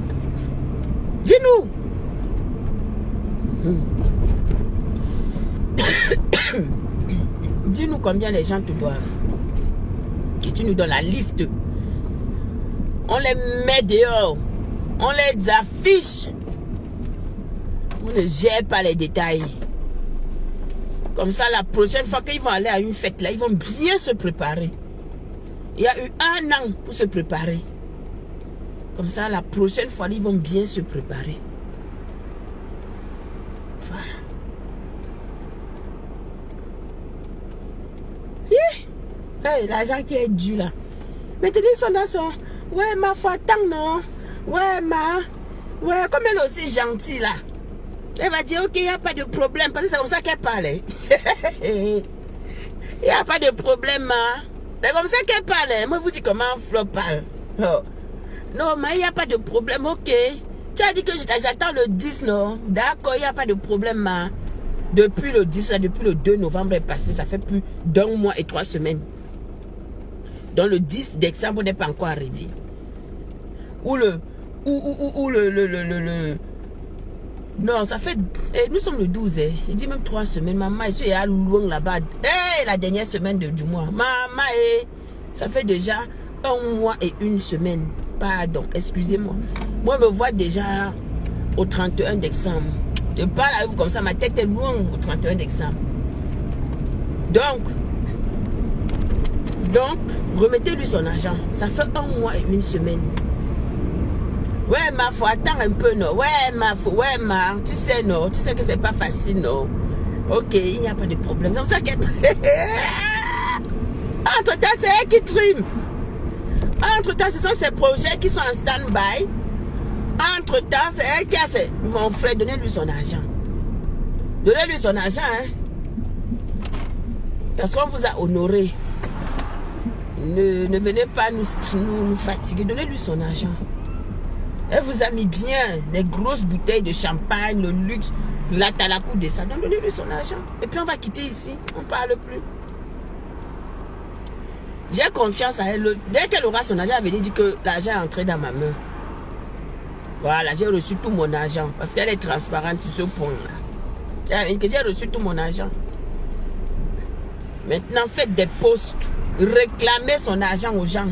Dis-nous. Dis-nous combien les gens te doivent. Et tu nous donnes la liste. On les met dehors. On les affiche. On ne gère pas les détails. Comme ça, la prochaine fois qu'ils vont aller à une fête, là, ils vont bien se préparer. Il y a eu 1 an pour se préparer. Comme ça, la prochaine fois, ils vont bien se préparer. Voilà. Hey, l'argent qui est dû là. Maintenant, ils sont dans son... Ouais, ma foi, attends, non. Ouais, ouais, comme elle est aussi gentille là. Elle va dire, ok, il n'y a pas de problème. Parce que c'est comme ça qu'elle parle. Il n'y a pas de problème, hein. C'est comme ça qu'elle parle. Moi, je vous dis comment Flo parle. Oh. Non, mais il n'y a pas de problème, ok. Tu as dit que j'attends le 10, non? D'accord, il n'y a pas de problème, hein. Depuis le 10, là, depuis le 2 novembre est passé, ça fait plus d'1 mois et 3 semaines. Donc le 10 décembre n'est pas encore arrivé. Non, ça fait... nous sommes le 12, hein. J'ai dit même 3 semaines. Maman, je suis à loin là-bas. La dernière semaine du mois. Maman, ça fait déjà 1 mois et 1 semaine. Pardon, excusez-moi. Moi, je me vois déjà au 31 décembre. Je parle à vous comme ça, ma tête est loin au 31 décembre. Donc, remettez-lui son argent. Ça fait 1 mois et 1 semaine. Ouais, ma faut attendre un peu, non. Ouais, tu sais, non. Tu sais que c'est pas facile, non. Ok, il n'y a pas de problème. Comme ça qu'elle... Entre-temps, c'est elle qui trime. Entre-temps, ce sont ses projets qui sont en stand-by. Entre-temps, c'est elle qui a ses... Mon frère, donnez-lui son argent. Donnez-lui son argent, hein. Parce qu'on vous a honoré. Ne venez pas nous fatiguer. Donnez-lui son argent. Elle vous a mis bien des grosses bouteilles de champagne, le luxe, la talakou de ça. Donc donnez-lui son argent. Et puis on va quitter ici. On ne parle plus. J'ai confiance à elle. Dès qu'elle aura son argent, elle va dire que l'argent est entré dans ma main. Voilà, j'ai reçu tout mon argent. Parce qu'elle est transparente sur ce point-là. J'ai reçu tout mon argent. Maintenant, faites des posts. Réclamez son argent aux gens.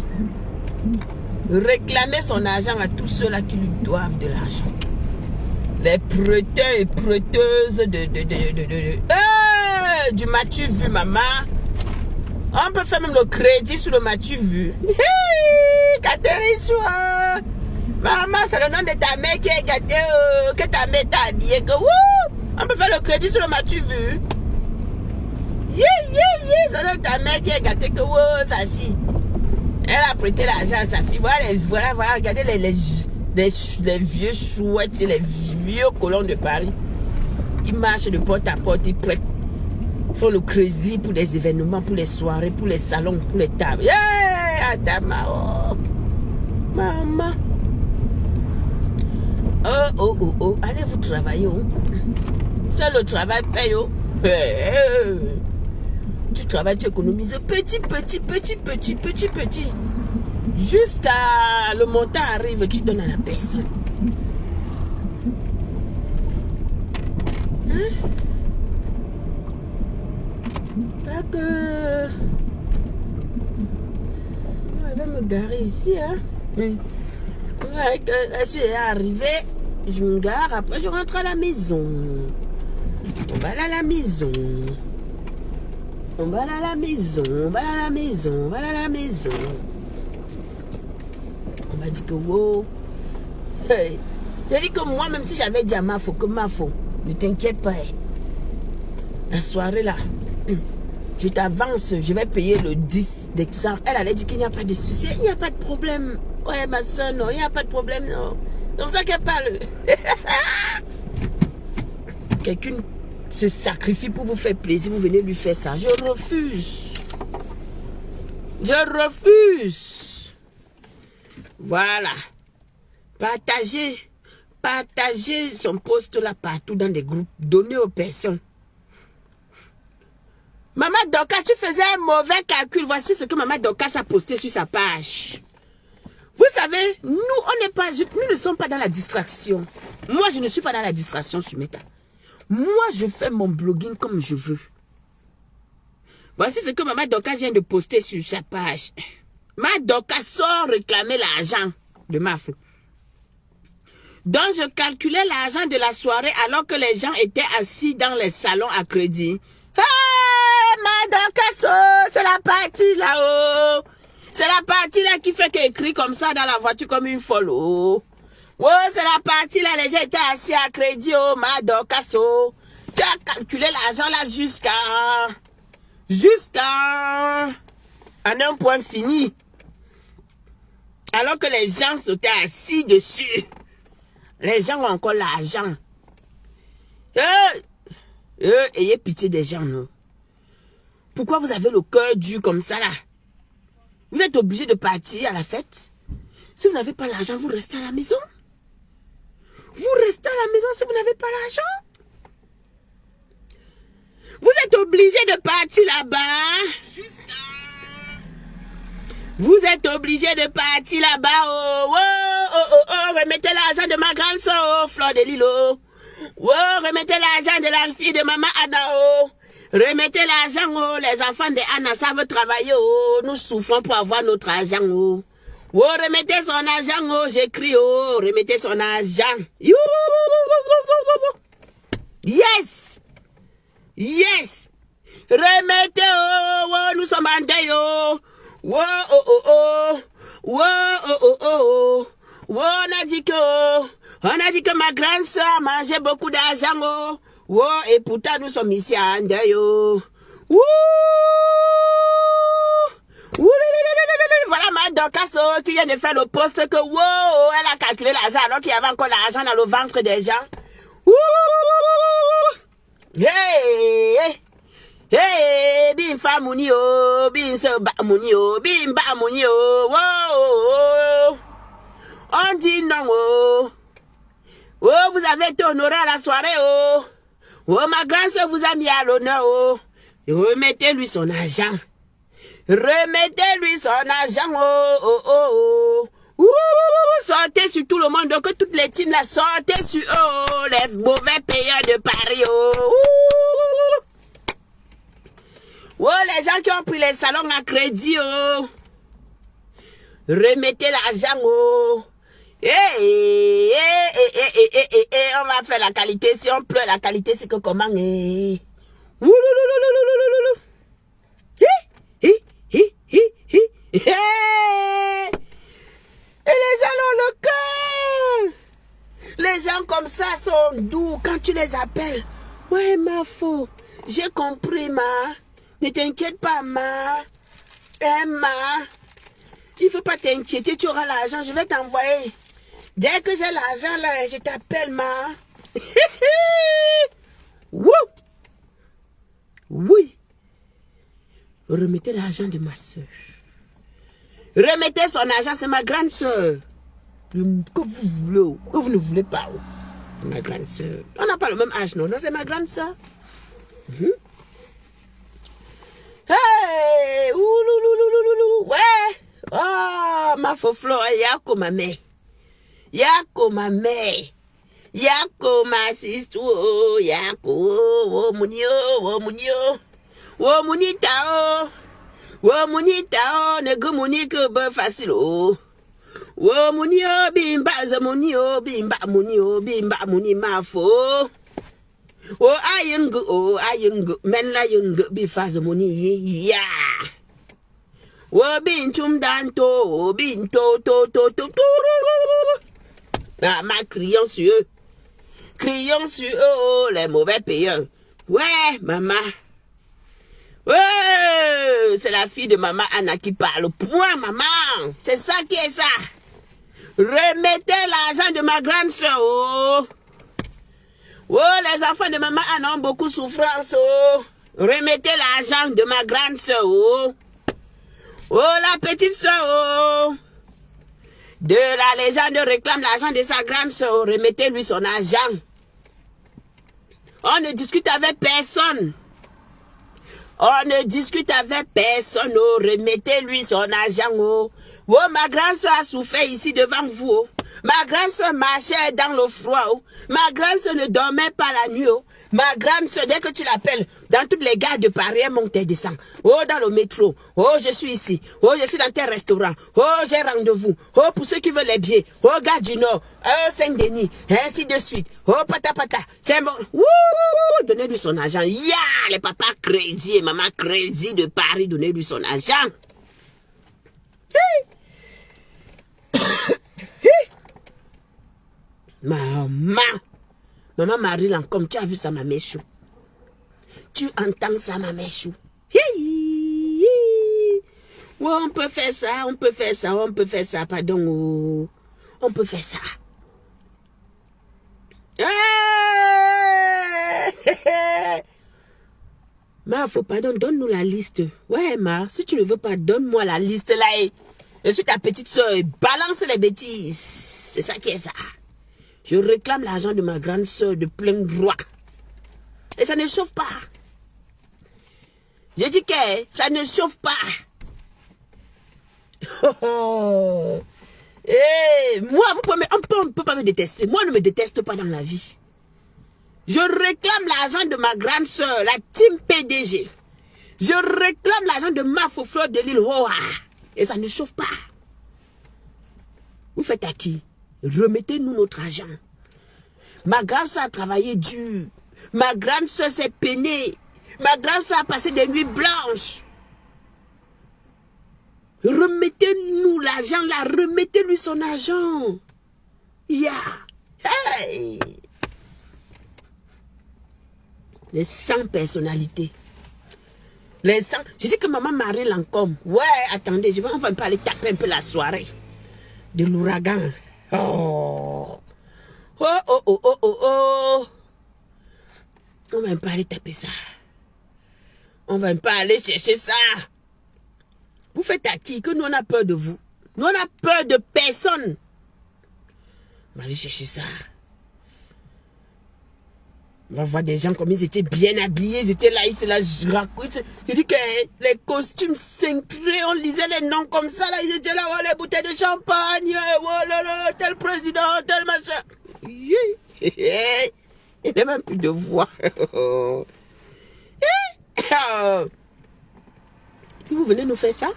Réclamez son argent à tous ceux-là qui lui doivent de l'argent. Les prêteurs et prêteuses du m'as-tu vu, maman? On peut faire même le crédit sur le m'as-tu vu. Catherine Choua. Maman, c'est le nom de ta mère qui est gâtée, que ta mère t'a habillé. On peut faire le crédit sur le m'as-tu vu. C'est le nom de ta mère qui est gâtée, que sa fille. Elle a prêté l'argent à sa fille. Voilà, regardez les vieux chouettes, les vieux colons de Paris qui marchent de porte à porte, ils prêtent, font le crédit pour les événements, pour les soirées, pour les salons, pour les tables. Adama, oh. Maman. Oh. Allez vous travailler. Oh. C'est le travail paye. Oh. Tu travailles, tu économises petit. Jusqu'à le montant arrive, tu donnes à la personne. Hein? Pas que... Elle va me garer ici, hein? Ouais, là, je suis arrivée, je me gare, après je rentre à la maison. On va aller à la maison. On va aller à la maison, on va aller à la maison. On m'a dit que wow. Hey. J'ai dit que moi, même si j'avais dit à Mafo, ne t'inquiète pas. La soirée là, je t'avance, je vais payer le 10 décembre. Elle allait dire qu'il n'y a pas de souci, il n'y a pas de problème. Ouais, ma soeur, non, il n'y a pas de problème, non. C'est comme ça qu'elle parle. Quelqu'un se sacrifie pour vous faire plaisir, vous venez lui faire ça. Je refuse. Je refuse. Voilà. Partagez son post là partout dans des groupes. Donnez aux personnes. Maman Dorcas, tu faisais un mauvais calcul. Voici ce que Maman Dorcas a posté sur sa page. Vous savez, nous ne sommes pas dans la distraction. Moi, je ne suis pas dans la distraction sur Meta. Moi, je fais mon blogging comme je veux. Voici ce que Maman Dorcas vient de poster sur sa page. Maman Dorcas sort réclamer l'argent de Mafo. Donc, je calculais l'argent de la soirée alors que les gens étaient assis dans les salons à crédit. Hey, Maman Dorcas, c'est la partie là-haut. C'est la partie là qui fait qu'écrit comme ça dans la voiture comme une folle. Oh, c'est la partie là, les gens étaient assis à crédit. Oh, Maman Dorcas. Tu as calculé l'argent là jusqu'à un point fini. Alors que les gens s'étaient assis dessus. Les gens ont encore l'argent. Ayez pitié des gens, non? Pourquoi vous avez le cœur dur comme ça, là? Vous êtes obligé de partir à la fête. Si vous n'avez pas l'argent, vous restez à la maison. Vous restez à la maison si vous n'avez pas l'argent. Vous êtes obligé de partir là-bas. Vous êtes obligé de partir là-bas. Remettez l'argent de ma grande soeur, Fleur de Lilo. Remettez l'argent de la fille de maman Anna. Remettez l'argent. Les enfants de Anna savent travailler. Nous souffrons pour avoir notre argent. Remettez son argent. J'écris. Remettez son argent. Yes. Yes. Remettez. Nous sommes en deuil. On a dit que ma grande soeur mangeait beaucoup d'argent. Et pourtant nous sommes ici en deuil. Voilà ma Dorcas qui vient de faire le poste que elle a calculé l'argent alors qu'il y avait encore l'argent dans le ventre des gens. Hey, bin fa mouni bin se ba mouni bin ba mouni on dit non vous avez été honoré à la soirée ma grande soeur vous a mis à l'honneur remettez-lui son argent. Remettez-lui son argent sortez sur tout le monde, donc toutes les teams là sortez sur les mauvais payeurs de Paris les gens qui ont pris les salons à crédit remettez l'argent on va faire la qualité. Si on pleure la qualité, c'est que comment et les gens ont le cœur. Les gens comme ça sont doux quand tu les appelles. Ouais, ma faux, j'ai compris, ma. Ne t'inquiète pas, ma. Ma. Il ne faut pas t'inquiéter, tu auras l'argent, je vais t'envoyer. Dès que j'ai l'argent, là, je t'appelle, ma. Oui. Remettez l'argent de ma soeur. Remettez son argent, c'est ma grande soeur. Que vous voulez, que vous ne voulez pas. Ma grande soeur. On n'a pas le même âge, non? Non, c'est ma grande soeur. Hey! Ouais! Oh, ma faux fleur, yako ma mère. Yako ma mère. Yako ma sister. Yako, munio. Munita, munita, ne go munike be facile. Munio, bimba, zamunio, bimba, muni ma fo. Ayungu, men la yungu, bifaz muni, ya. Bintum danto, binto, to. Ah, ma criant sur eux. Crions sur eux, les mauvais payeurs. Ouais, maman. Ouais, c'est la fille de maman Anna qui parle. Point, maman. C'est ça qui est ça. Remettez l'argent de ma grande soeur. Les enfants de maman Anna ont beaucoup de souffrance. Remettez l'argent de ma grande soeur. La petite soeur. De la légende réclame l'argent de sa grande soeur. Remettez-lui son argent. On ne discute avec personne. On ne discute avec personne. Remettez-lui son argent. Ma grande soeur a souffert ici devant vous. Ma grande soeur marchait dans le froid. Ma grande soeur ne dormait pas la nuit. Ma grande soeur, dès que tu l'appelles, dans toutes les gares de Paris, elle monte et descend. Dans le métro. Je suis ici. Je suis dans tel restaurant. J'ai rendez-vous. Pour ceux qui veulent les billets. Gare du Nord. Saint-Denis. Ainsi de suite. Pata. C'est bon. Donnez-lui son argent. Les papas crédit et maman crédit de Paris. Donnez-lui son argent. Maman Marie, comme tu as vu ça, ma méchou. Tu entends ça, ma mèchou? Ouais, on peut faire ça, on peut faire ça, on peut faire ça, pardon. Oh. On peut faire ça. Ma, faut pardon, donne-nous la liste. Ouais, Ma, si tu ne veux pas, donne-moi la liste là. Je suis ta petite soeur, balance les bêtises. C'est ça qui est ça. Je réclame l'argent de ma grande soeur de plein droit. Et ça ne chauffe pas. Je dis que ça ne chauffe pas. Oh. Hey, moi, on ne peut pas me détester. Moi, on ne me déteste pas dans la vie. Je réclame l'argent de ma grande soeur, la team PDG. Je réclame l'argent de ma fleur de l'île Hoa. Et ça ne chauffe pas. Vous faites à qui? Remettez-nous notre argent. Ma grande soeur a travaillé dur. Ma grande soeur s'est peinée. Ma grande soeur a passé des nuits blanches. Remettez-nous l'argent là. Remettez-lui son argent. Yeah. Hey. Les 100 personnalités. Les 100. Je dis que maman Marie Lancôme. Ouais, attendez, on va pas aller taper un peu la soirée. De l'ouragan. Oh. Oh, oh, oh, oh, oh, oh. On va pas aller taper ça. On va pas aller chercher ça. Vous faites à qui? Que nous on a peur de vous. Nous on a peur de personne. On va aller chercher ça. On va voir des gens comme ils étaient bien habillés, ils étaient là, ils se la racontent. Je dis que les costumes cintrés, on lisait les noms comme ça, là, ils étaient là, oh, les bouteilles de champagne, oh là là, tel président, tel machin. Il n'y a même plus de voix. Et puis vous venez nous faire ça?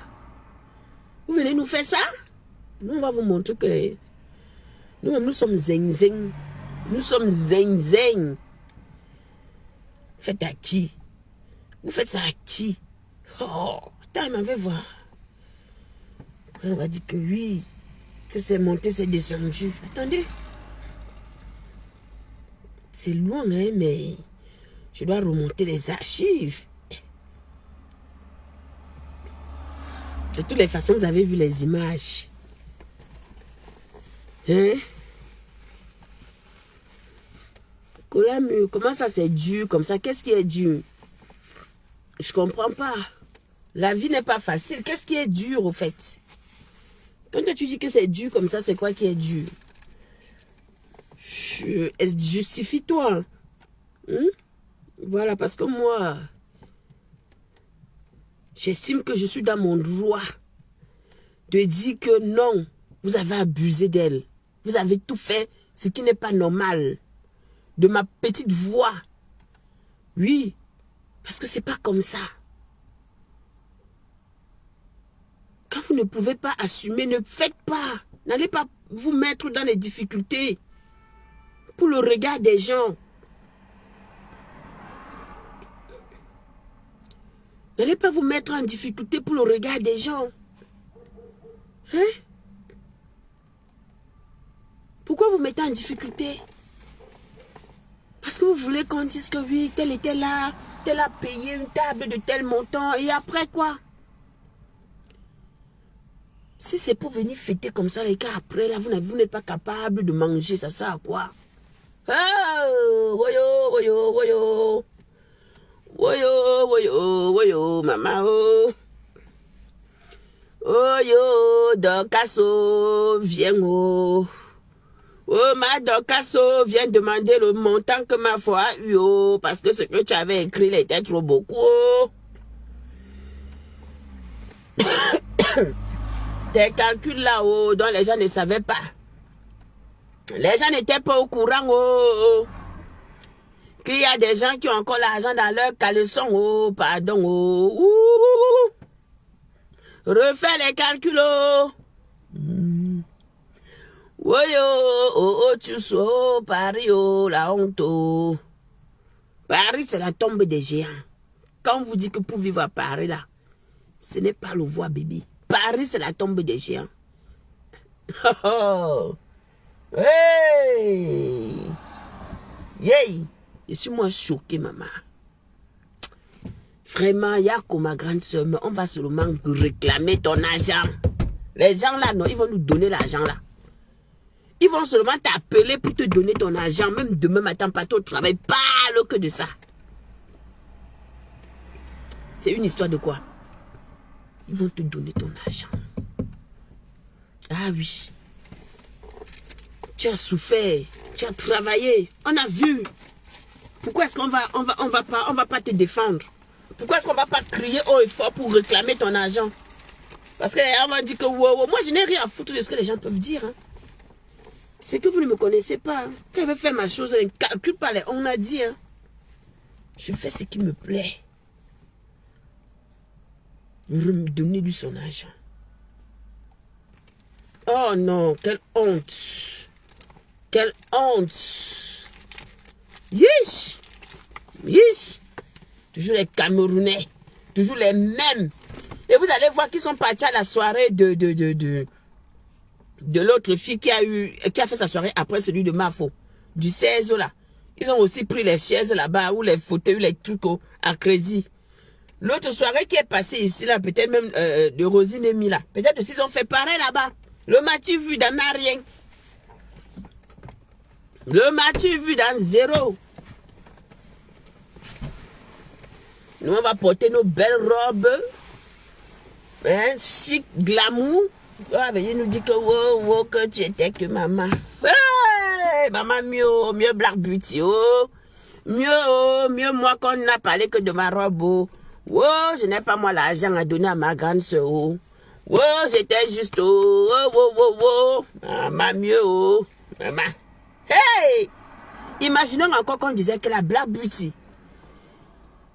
Vous venez nous faire ça? Nous, on va vous montrer que nous-mêmes, nous sommes zing zing. Nous sommes zing zing. Faites à qui? Vous faites ça à qui? Oh, attends, il m'avait voir. Après, on va dire que oui, que c'est monté, c'est descendu. Attendez. C'est loin, hein, mais je dois remonter les archives. De toutes les façons, vous avez vu les images. Hein? Comment ça c'est dur comme ça? Qu'est-ce qui est dur? Je comprends pas. La vie n'est pas facile. Qu'est-ce qui est dur au fait? Quand tu dis que c'est dur comme ça, c'est quoi qui est dur? Justifie-toi. Hein? Voilà, parce que moi, j'estime que je suis dans mon droit de dire que non, vous avez abusé d'elle. Vous avez tout fait ce qui n'est pas normal. De ma petite voix. Oui, parce que c'est pas comme ça. Quand vous ne pouvez pas assumer, ne faites pas. N'allez pas vous mettre dans les difficultés pour le regard des gens. N'allez pas vous mettre en difficulté pour le regard des gens. Hein? Pourquoi vous mettez en difficulté? Parce que vous voulez qu'on dise que oui, tel était là, tel a payé une table de tel montant, et après quoi? Si c'est pour venir fêter comme ça, les gars, après, là, vous n'êtes pas capable de manger, ça sert à quoi? Oh, voyo, voyo, voyo. Voyo, voyo, voyo, maman, oh. Oh, yo, Dorcasso, viens, oh. Oh, ma Dorcasso vient demander le montant que ma foi a eu, oh, parce que ce que tu avais écrit, il était trop beaucoup, oh. Tes calculs là-haut, dont les gens ne savaient pas. Les gens n'étaient pas au courant, oh. Qu'il y a des gens qui ont encore l'argent dans leur caleçon, oh, pardon, oh. Refais les calculs, oh. Oh, oh, tu sois Paris, oh, la honte, oh. Paris, c'est la tombe des géants. Quand on vous dit que pour vivre à Paris, là, ce n'est pas le voie, bébé. Paris, c'est la tombe des géants. Oh, hey! Yay! Je suis moi choqué, maman. Vraiment, il y a comme ma grande soeur, mais on va seulement réclamer ton argent. Les gens là, non, ils vont nous donner l'argent là. Ils vont seulement t'appeler pour te donner ton argent. Même demain matin, pas au travail, parle que de ça. C'est une histoire de quoi? Ils vont te donner ton argent. Ah oui. Tu as souffert, tu as travaillé, on a vu. Pourquoi est-ce qu'on va pas te défendre? Pourquoi est-ce qu'on va pas crier haut et fort pour réclamer ton argent? Parce qu'on va dire que wow, moi je n'ai rien à foutre de ce que les gens peuvent dire. Hein. C'est que vous ne me connaissez pas. Hein. Quand je vais faire ma chose, je ne calcule pas les on a dit. Hein. Je fais ce qui me plaît. Donnez-lui son argent. Oh non, quelle honte. Quelle honte. Yish. Yish. Toujours les Camerounais. Toujours les mêmes. Et vous allez voir qu'ils sont partis à la soirée de l'autre fille qui a fait sa soirée après celui de Mafo. Du 16 là. Ils ont aussi pris les chaises là-bas ou les fauteuils, les trucs à Crazy. L'autre soirée qui est passée ici là, peut-être même de Rosine et Mila. Peut-être aussi ils ont fait pareil là-bas. Le m'as-tu vu dans rien. Le m'as-tu vu dans zéro. Nous on va porter nos belles robes. Hein, chic, glamour. Oh, il nous dit que wow, que tu étais que maman. Hey, maman mieux Black Beauty. Oh. Mieux moi qu'on n'a parlé que de ma robe. Oh, je n'ai pas moi l'argent à donner à ma grande soeur. Oh, j'étais juste maman mieux. Oh, maman. Hey! Imaginons encore qu'on disait que la Black Beauty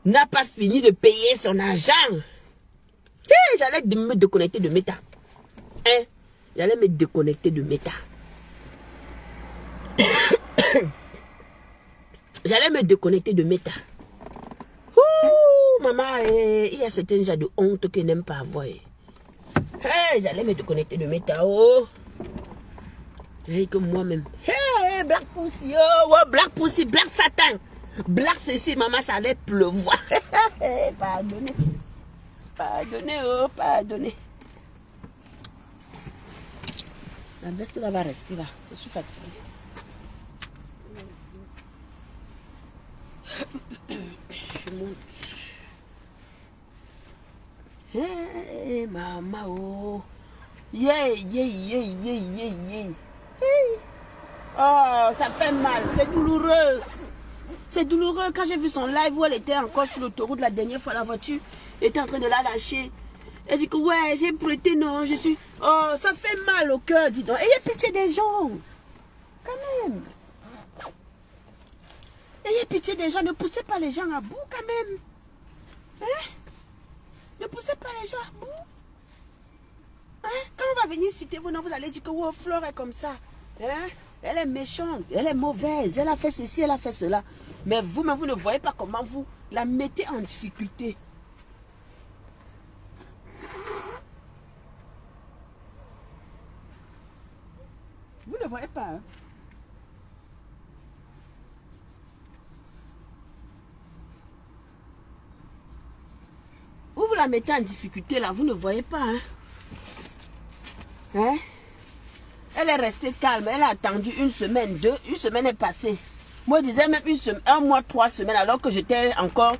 n'a pas fini de payer son argent. Hey, j'allais me déconnecter de Meta. Hein? J'allais me déconnecter de Meta. J'allais me déconnecter de Meta. Ouh, maman, il y a certains gens de honte que n'aime pas avoir. Hey, j'allais me déconnecter de Meta. Oh. Hey, que moi-même. Hey, Black Pussy. Oh, Black Pussy, Black Satan. Black ceci, maman, ça allait pleuvoir. Pardonnez. Pardonnez, oh, pardonnez. La veste là va rester là. Je suis fatiguée. Je monte. Hey, maman, oh. Yeah. Hey. Oh, ça fait mal. C'est douloureux. C'est douloureux. Quand j'ai vu son live où elle était encore sur l'autoroute la dernière fois, la voiture était en train de la lâcher. Elle dit que ouais, j'ai prêté, non, je suis... Oh, ça fait mal au cœur, dis donc. Ayez pitié des gens. Quand même. Ayez pitié des gens. Ne poussez pas les gens à bout, quand même. Hein? Ne poussez pas les gens à bout. Hein? Quand on va venir citer vos noms, vous allez dire que oh, Flore est comme ça. Hein? Elle est méchante, elle est mauvaise, elle a fait ceci, elle a fait cela. Mais vous-même, vous ne voyez pas comment vous la mettez en difficulté. Vous ne voyez pas. Hein? Où vous la mettez en difficulté là, vous ne voyez pas. Hein? Hein? Elle est restée calme, elle a attendu une semaine, une semaine est passée. Moi, je disais même une semaine, 1 mois, 3 semaines, alors que j'étais encore,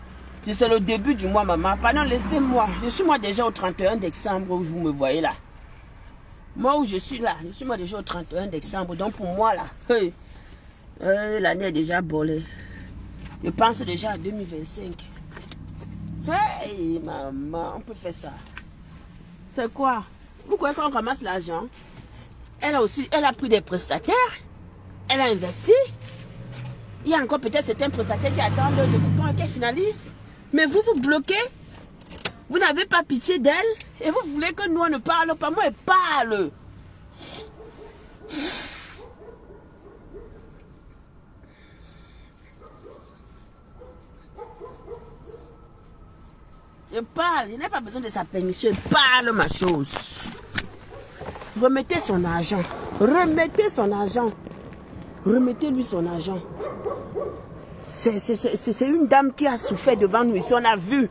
c'est le début du mois, maman. Pardon, laissez-moi. Je suis moi déjà au 31 décembre où vous me voyez là. Moi où je suis là, je suis moi déjà au 31 décembre. Donc pour moi là, hey, l'année est déjà bolée. Je pense déjà à 2025. Hey, maman, on peut faire ça. C'est quoi? Vous croyez qu'on ramasse l'argent? Elle a pris des prestataires. Elle a investi. Il y a encore peut-être certains prestataires qui attendent de vous qu'elle finalise. Mais vous bloquez. Vous n'avez pas pitié d'elle. Et vous voulez que nous on ne parle pas. Moi, elle parle. Je parle. Il n'a pas besoin de sa permission. Elle parle ma chose. Remettez son argent. Remettez son argent. Remettez-lui son argent. C'est une dame qui a souffert devant nous ici. On a vu.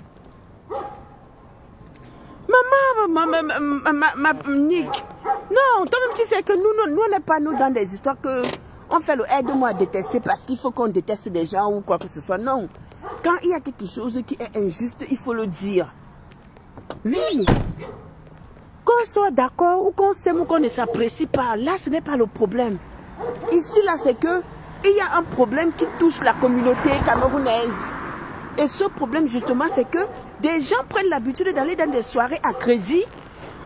Oh, Nick. Non, toi-même, tu sais que nous, on n'est pas nous dans des histoires que on fait le aide-moi à détester parce qu'il faut qu'on déteste des gens ou quoi que ce soit. Non. Quand il y a quelque chose qui est injuste, il faut le dire. Oui. Qu'on soit d'accord ou qu'on s'aime ou qu'on ne s'apprécie pas, là, ce n'est pas le problème. Ici, là, c'est que il y a un problème qui touche la communauté camerounaise. Et ce problème, justement, c'est que des gens prennent l'habitude d'aller dans des soirées à crédit.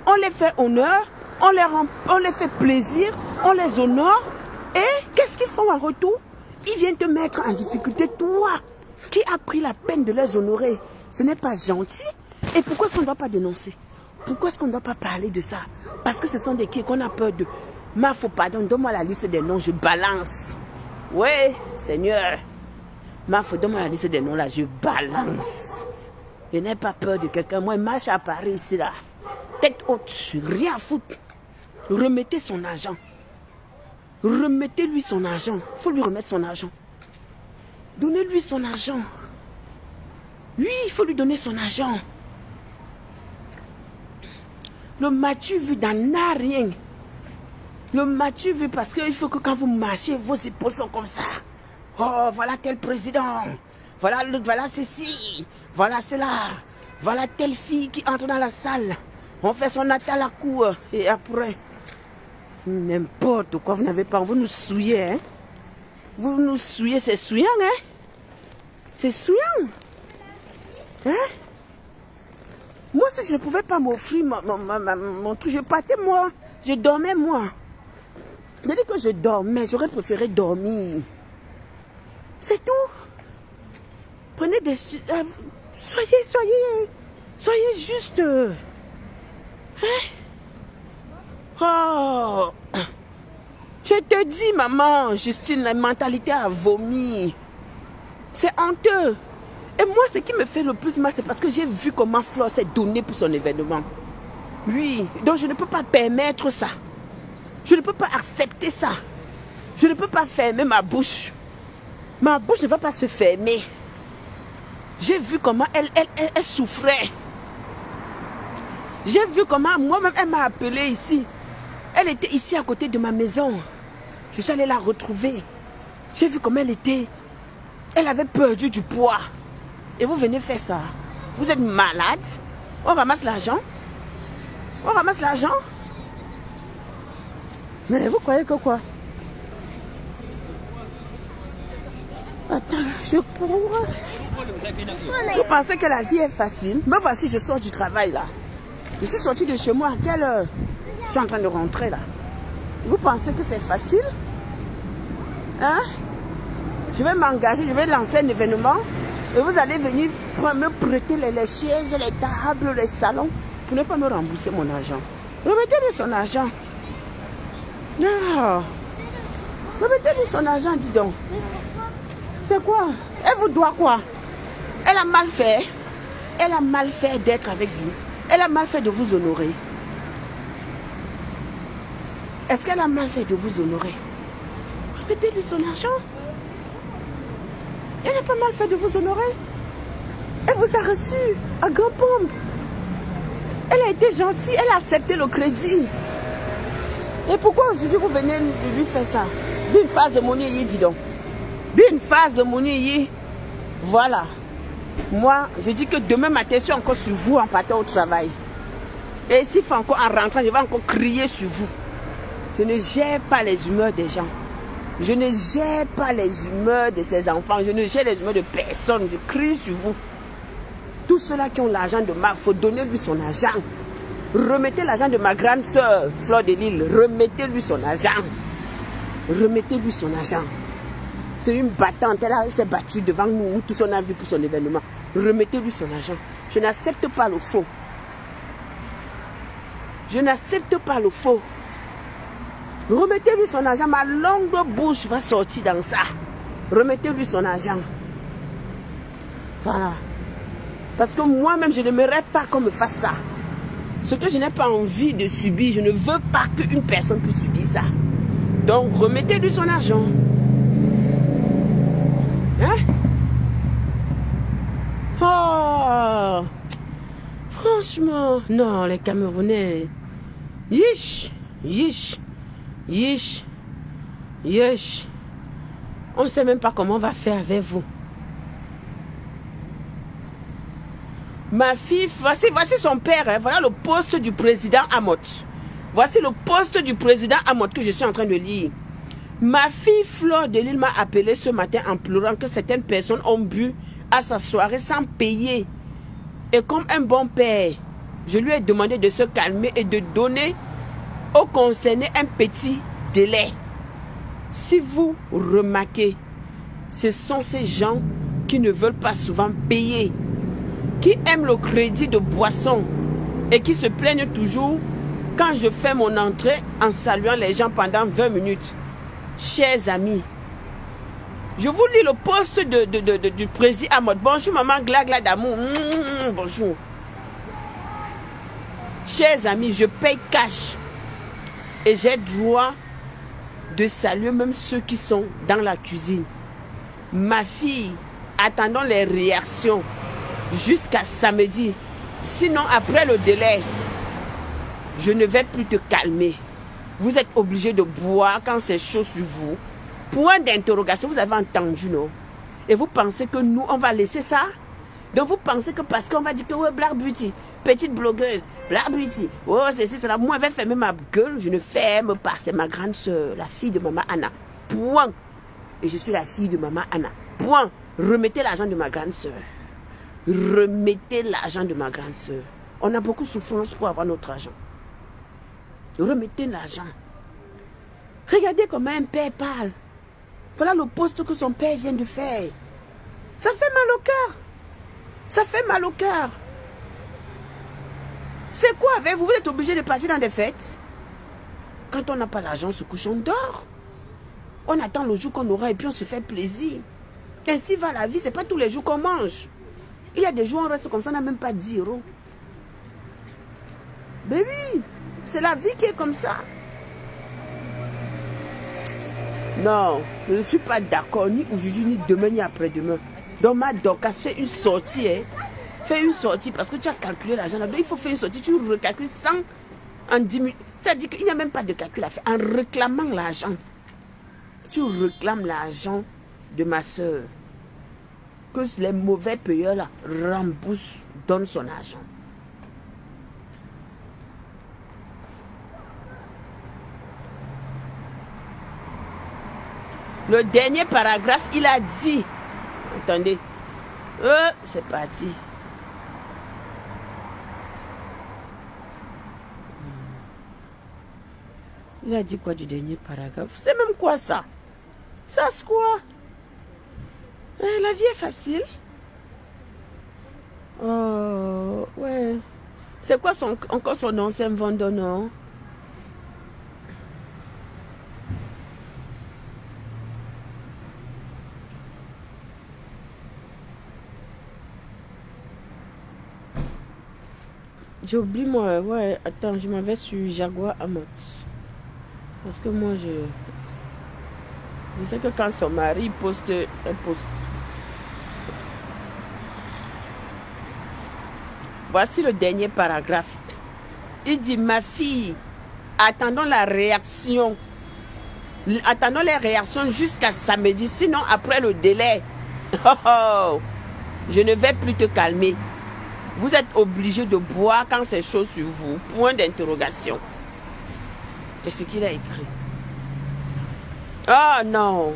On les fait honneur, on les fait plaisir, on les honore. Et qu'est-ce qu'ils font en retour? Ils viennent te mettre en difficulté, toi, qui as pris la peine de les honorer. Ce n'est pas gentil. Et pourquoi est-ce qu'on ne doit pas dénoncer? Pourquoi est-ce qu'on ne doit pas parler de ça? Parce que ce sont des qui qu'on a peur de. Ma faut pardon, donne-moi la liste des noms, je balance. Oui, Seigneur. Ma faut donne-moi la liste des noms là, je balance. Je n'ai pas peur de quelqu'un. Moi, je marche à Paris ici là. Tête haute, rien à foutre. Remettez son argent. Remettez-lui son argent. Il faut lui remettre son argent. Donnez-lui son argent. Lui, il faut lui donner son argent. Le Mathieu vu n'en a rien. Le Mathieu vu parce qu'il faut que quand vous marchez, vos épaules sont comme ça. Oh, voilà tel président. Voilà ceci. Voilà cela. Voilà telle fille qui entre dans la salle. On fait son acte à la cour. Et après, n'importe quoi, vous n'avez pas. Vous nous souillez, hein. Vous nous souillez, c'est souillant, hein. C'est souillant. Hein. Moi, si je ne pouvais pas m'offrir mon truc, je partais, moi. Je dormais, moi. Je dis que je dormais, j'aurais préféré dormir. C'est tout. Prenez des... soyez juste... Hein? Oh! Je te dis, maman, Justine, la mentalité a vomi. C'est honteux. Et moi, ce qui me fait le plus mal, c'est parce que j'ai vu comment Flore s'est donnée pour son événement. Oui, donc je ne peux pas permettre ça. Je ne peux pas accepter ça. Je ne peux pas fermer ma bouche. Ma bouche ne va pas se fermer. J'ai vu comment elle souffrait. J'ai vu comment moi-même, elle m'a appelée ici. Elle était ici à côté de ma maison. Je suis allée la retrouver. J'ai vu comment elle était. Elle avait perdu du poids. Et vous venez faire ça. Vous êtes malade. On ramasse l'argent. On ramasse l'argent. Mais vous croyez que quoi? Attends, je cours. Vous pensez que la vie est facile? Me voici, je sors du travail là. Je suis sortie de chez moi à quelle heure? Je suis en train de rentrer là. Vous pensez que c'est facile? Hein? Je vais m'engager, je vais lancer un événement. Et vous allez venir me prêter les chaises, les tables, les salons pour ne pas me rembourser mon argent. Remettez-lui son argent. Non. Remettez-lui son argent, dis donc. C'est quoi? Elle vous doit quoi? Elle a mal fait. Elle a mal fait d'être avec vous. Elle a mal fait de vous honorer. Est-ce qu'elle a mal fait de vous honorer? Remettez-lui son argent. Elle n'a pas mal fait de vous honorer. Elle vous a reçu à grand pompe. Elle a été gentille. Elle a accepté le crédit. Et pourquoi aujourd'hui vous venez lui faire ça? D'une phase de monnaie, dis donc. D'une phase de monnaie, voilà. Moi, je dis que demain matin, je suis encore sur vous en partant au travail. Et s'il faut encore en rentrant, je vais encore crier sur vous. Je ne gère pas les humeurs des gens. Je ne gère pas les humeurs de ces enfants. Je ne gère les humeurs de personne. Je crie sur vous. Tous ceux-là qui ont l'argent de il faut donner lui son argent. Remettez l'argent de ma grande soeur, Flore de Lille. Remettez-lui son argent. Remettez-lui son argent. C'est une battante. Elle s'est battue devant nous. Tous on a vu pour son événement. Remettez-lui son argent. Je n'accepte pas le faux. Je n'accepte pas le faux. Remettez-lui son argent. Ma longue bouche va sortir dans ça. Remettez-lui son argent. Voilà. Parce que moi-même, je n'aimerais pas qu'on me fasse ça. Ce que je n'ai pas envie de subir, je ne veux pas qu'une personne puisse subir ça. Donc, remettez-lui son argent. Hein? Oh! Franchement, non, les Camerounais. Yish, yish, yish, yish. On ne sait même pas comment on va faire avec vous. Ma fille, voici son père. Hein. Voilà le poste du président Amott. Voici le poste du président Amott que je suis en train de lire. Ma fille Fleur de Lille m'a appelé ce matin en pleurant que certaines personnes ont bu à sa soirée sans payer. Et comme un bon père, je lui ai demandé de se calmer et de donner aux concernés un petit délai. Si vous remarquez, ce sont ces gens qui ne veulent pas souvent payer, qui aiment le crédit de boisson et qui se plaignent toujours quand je fais mon entrée en saluant les gens pendant 20 minutes. Chers amis, je vous lis le poste du président Amott. Bonjour maman Glagla d'amour. Bonjour. Chers amis, je paye cash et j'ai droit de saluer même ceux qui sont dans la cuisine. Ma fille, attendons les réactions jusqu'à samedi. Sinon, après le délai, je ne vais plus te calmer. Vous êtes obligé de boire quand c'est chaud sur vous. Point d'interrogation, vous avez entendu, non? Et vous pensez que nous, on va laisser ça? Donc vous pensez que parce qu'on va dire que ouais, Black Beauty, petite blogueuse, Black Beauty, oh c'est ça, moi je vais fermer ma gueule, je ne ferme pas, c'est ma grande soeur, la fille de maman Anna. Point. Et je suis la fille de maman Anna. Point. Remettez l'argent de ma grande soeur. Remettez l'argent de ma grande soeur. On a beaucoup de souffrance pour avoir notre argent. Remettez l'argent. Regardez comment un père parle. Voilà le poste que son père vient de faire. Ça fait mal au cœur. Ça fait mal au cœur. C'est quoi avec vous? Vous êtes obligé de partir dans des fêtes. Quand on n'a pas l'argent, on se couche, on dort. On attend le jour qu'on aura et puis on se fait plaisir. Ainsi va la vie, c'est pas tous les jours qu'on mange. Il y a des jours où on reste comme ça, on n'a même pas 10 €. Mais oui, c'est la vie qui est comme ça. Non, je ne suis pas d'accord, ni aujourd'hui, ni demain, ni après-demain. Donc ma Dorcas, fais une sortie, hein. Fais une sortie parce que tu as calculé l'argent là-dedans. Il faut faire une sortie, tu recalcules 100 en 10 minutes. C'est-à-dire qu'il n'y a même pas de calcul à faire. En réclamant l'argent, tu réclames l'argent de ma soeur. Que les mauvais payeurs là remboursent, donnent son argent. Le dernier paragraphe, il a dit, attendez, c'est parti. Il a dit quoi du dernier paragraphe? C'est même quoi ça? Ça c'est quoi? La vie est facile. Oh, ouais. C'est quoi encore son nom? C'est un vendeur, non? J'ai oublié moi, ouais, attends, je m'en vais sur Jaguar Amott. Parce que moi, je sais que quand son mari poste un post. Voici le dernier paragraphe. Il dit, ma fille, attendons la réaction. Attendons les réactions jusqu'à samedi. Sinon, après le délai, je ne vais plus te calmer. Vous êtes obligé de boire quand c'est chaud sur vous. Point d'interrogation. C'est ce qu'il a écrit. Oh non.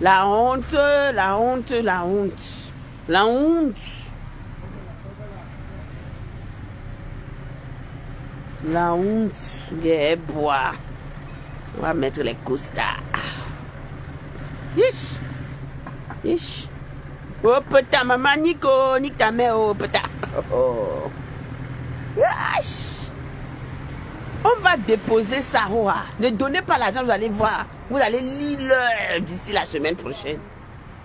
La honte, la honte, la honte. La honte. La honte. Yeah, boire. On va mettre les costards. Yish. Yish. Oh putain, maman, Nico, nique ta mère, oh putain. Oh. Yish. On va déposer ça. Ne donnez pas l'argent, vous allez voir. Vous allez lire l'heure d'ici la semaine prochaine.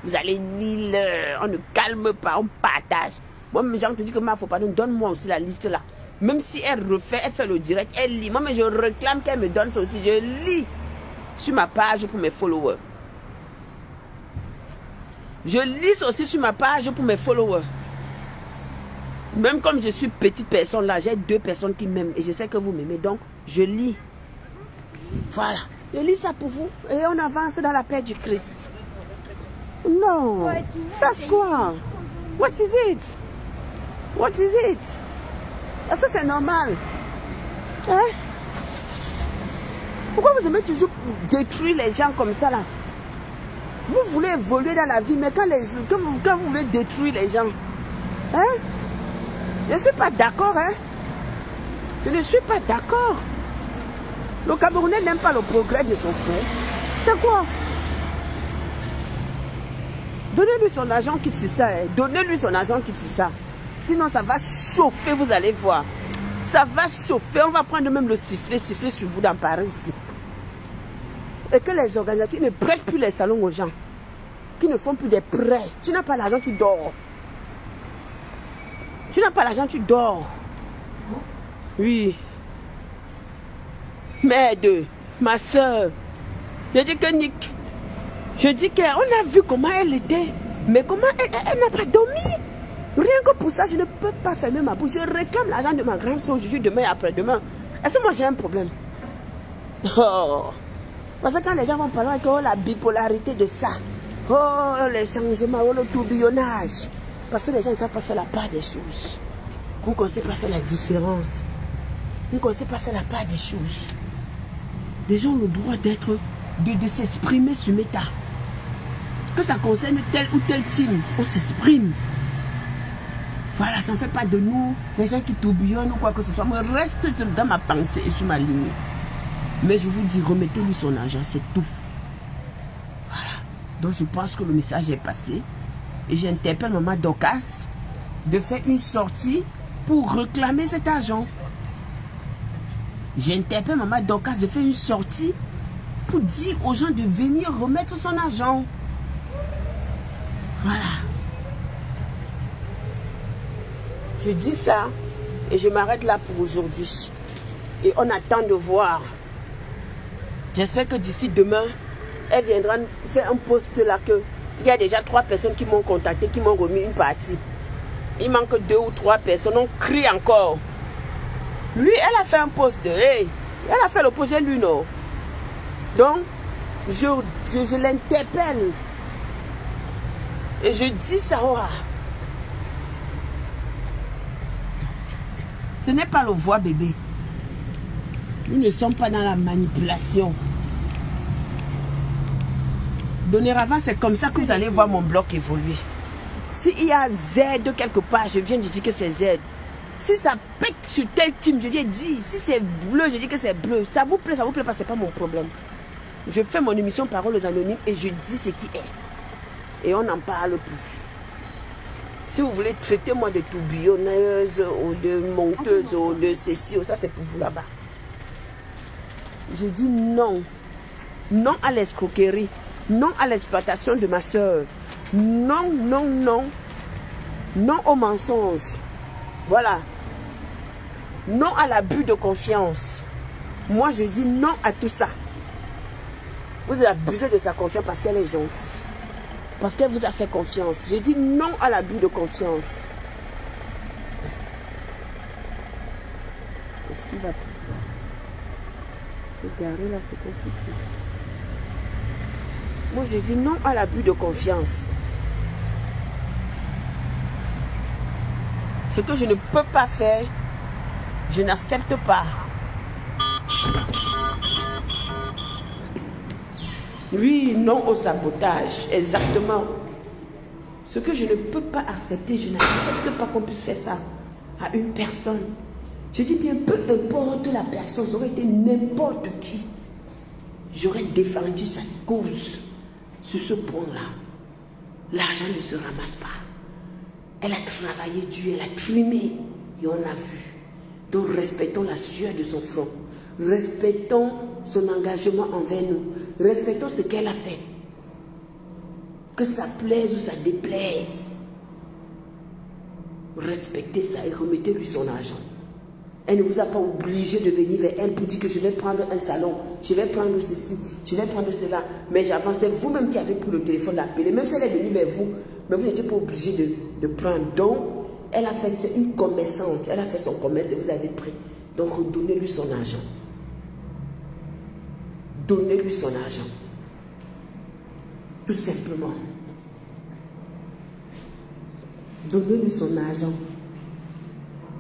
Vous allez lire l'heure. On ne calme pas, on partage. Moi, mes gens te disent que ma faut pas, donne-moi aussi la liste là. Même si elle refait, elle fait le direct, elle lit. Moi, mais je réclame qu'elle me donne ça aussi. Je lis sur ma page pour mes followers. Je lis aussi sur ma page pour mes followers. Même comme je suis petite personne là, j'ai 2 personnes qui m'aiment et je sais que vous m'aimez, donc je lis. Voilà, je lis ça pour vous et on avance dans la paix du Christ. Non, ça c'est quoi? What is it? What is it? Est-ce que c'est normal? Hein? Pourquoi vous aimez toujours détruire les gens comme ça là? Vous voulez évoluer dans la vie, mais quand vous voulez détruire les gens, hein? Je ne suis pas d'accord, hein? Je ne suis pas d'accord. Le Camerounais n'aime pas le progrès de son frère. C'est quoi? Donnez-lui son argent qu'il fait ça. Hein? Donnez-lui son argent qu'il fait ça. Sinon, ça va chauffer, vous allez voir. Ça va chauffer. On va prendre même le sifflet sur vous dans Paris ici. Et que les organisateurs ne prêtent plus les salons aux gens. Qui ne font plus des prêts. Tu n'as pas l'argent, tu dors. Tu n'as pas l'argent, tu dors. Oui. Merde, ma soeur. Je dis que Nick. Je dis qu'on a vu comment elle était. Mais comment elle n'a pas dormi. Rien que pour ça, je ne peux pas fermer ma bouche. Je réclame l'argent de ma grande soeur aujourd'hui, demain et après-demain. Est-ce que moi j'ai un problème? Oh. Parce que quand les gens vont parler avec la bipolarité de ça. Oh, les changements, oh, le tourbillonnage. Parce que les gens ne savent pas faire la part des choses. Vous ne savez pas faire la différence. Vous ne savez pas faire la part des choses. Les gens ont le droit d'être, de s'exprimer sur Meta. Que ça concerne tel ou tel team, on s'exprime. Voilà, ça ne fait pas de nous des gens qui tourbillonnent ou quoi que ce soit. Moi, reste dans ma pensée et sur ma ligne. Mais je vous dis, remettez-lui son argent, c'est tout. Voilà. Donc je pense que le message est passé. Et j'interpelle Maman Dorcas de faire une sortie pour réclamer cet argent. J'interpelle Maman Dorcas de faire une sortie pour dire aux gens de venir remettre son argent. Voilà. Je dis ça et je m'arrête là pour aujourd'hui. Et on attend de voir. J'espère que d'ici demain, elle viendra faire un post là que il y a déjà 3 personnes qui m'ont contacté, qui m'ont remis une partie. Il manque 2 ou 3 personnes, on crie encore. Lui, elle a fait un post. Hey, elle a fait le projet, lui, non. Donc, je l'interpelle. Et je dis ça. Oh, ce n'est pas le voix bébé. Nous ne sommes pas dans la manipulation. Dorénavant, c'est comme ça que vous allez voir mon bloc évoluer. S'il y a Z quelque part, je viens de dire que c'est Z. Si ça pète sur tel team, je viens dire. Si c'est bleu, je dis que c'est bleu. Ça vous plaît pas, c'est pas mon problème. Je fais mon émission Paroles Anonymes et je dis ce qui est. Et on n'en parle plus. Si vous voulez traiter moi de tourbillonneuse ou de monteuse ou de ceci ou ça, c'est pour vous là-bas. Je dis non. Non à l'escroquerie. Non à l'exploitation de ma soeur. Non, non, non. Non au mensonge. Voilà. Non à l'abus de confiance. Moi, je dis non à tout ça. Vous abusez de sa confiance parce qu'elle est gentille. Parce qu'elle vous a fait confiance. Je dis non à l'abus de confiance. Est-ce qu'il va pouvoir se garer là, c'est compliqué. Moi, je dis non à l'abus de confiance. Ce que je ne peux pas faire, je n'accepte pas. Oui, non au sabotage, exactement. Ce que je ne peux pas accepter, je n'accepte pas qu'on puisse faire ça à une personne. Je dis bien, peu importe la personne, ça aurait été n'importe qui. J'aurais défendu sa cause sur ce point-là. L'argent ne se ramasse pas. Elle a travaillé dur, elle a trimé et on a vu. Donc respectons la sueur de son front. Respectons son engagement envers nous. Respectons ce qu'elle a fait. Que ça plaise ou ça déplaise. Respectez ça et remettez-lui son argent. Elle ne vous a pas obligé de venir vers elle pour dire que je vais prendre un salon, je vais prendre ceci, je vais prendre cela. Mais j'avance, c'est vous-même qui avez pris le téléphone d'appeler. Même si elle est venue vers vous, mais vous n'étiez pas obligé de prendre. Donc, Elle a fait, c'est une commerçante. Elle a fait son commerce et vous avez pris. Donc, donnez-lui son argent. Donnez-lui son argent. Tout simplement. Donnez-lui son argent.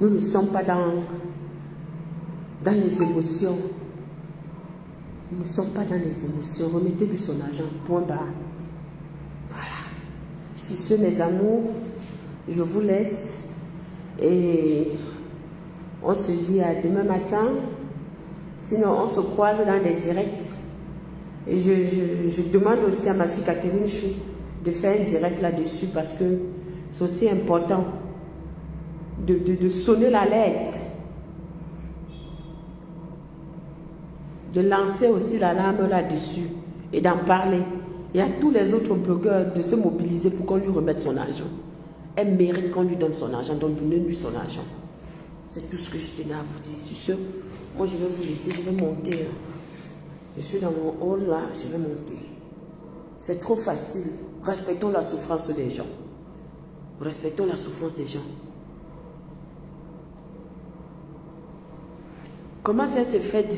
Nous ne sommes pas dans les émotions. Nous ne sommes pas dans les émotions. Remettez-lui son argent. Point barre. Voilà. Sur ce, mes amours, je vous laisse. Et on se dit à demain matin. Sinon, on se croise dans des directs. Et je demande aussi à ma fille Catherine Chou de faire un direct là-dessus parce que c'est aussi important de sonner l'alerte, de lancer aussi l'alarme là-dessus et d'en parler. Et à tous les autres blogueurs de se mobiliser pour qu'on lui remette son argent. Elle mérite qu'on lui donne son argent, donc donnez-lui son argent. C'est tout ce que je tenais à vous dire. Sur ce, moi je vais vous laisser, je vais monter. Je suis dans mon hall là, je vais monter. C'est trop facile. Respectons la souffrance des gens. Respectons la souffrance des gens. Comment ça s'est fait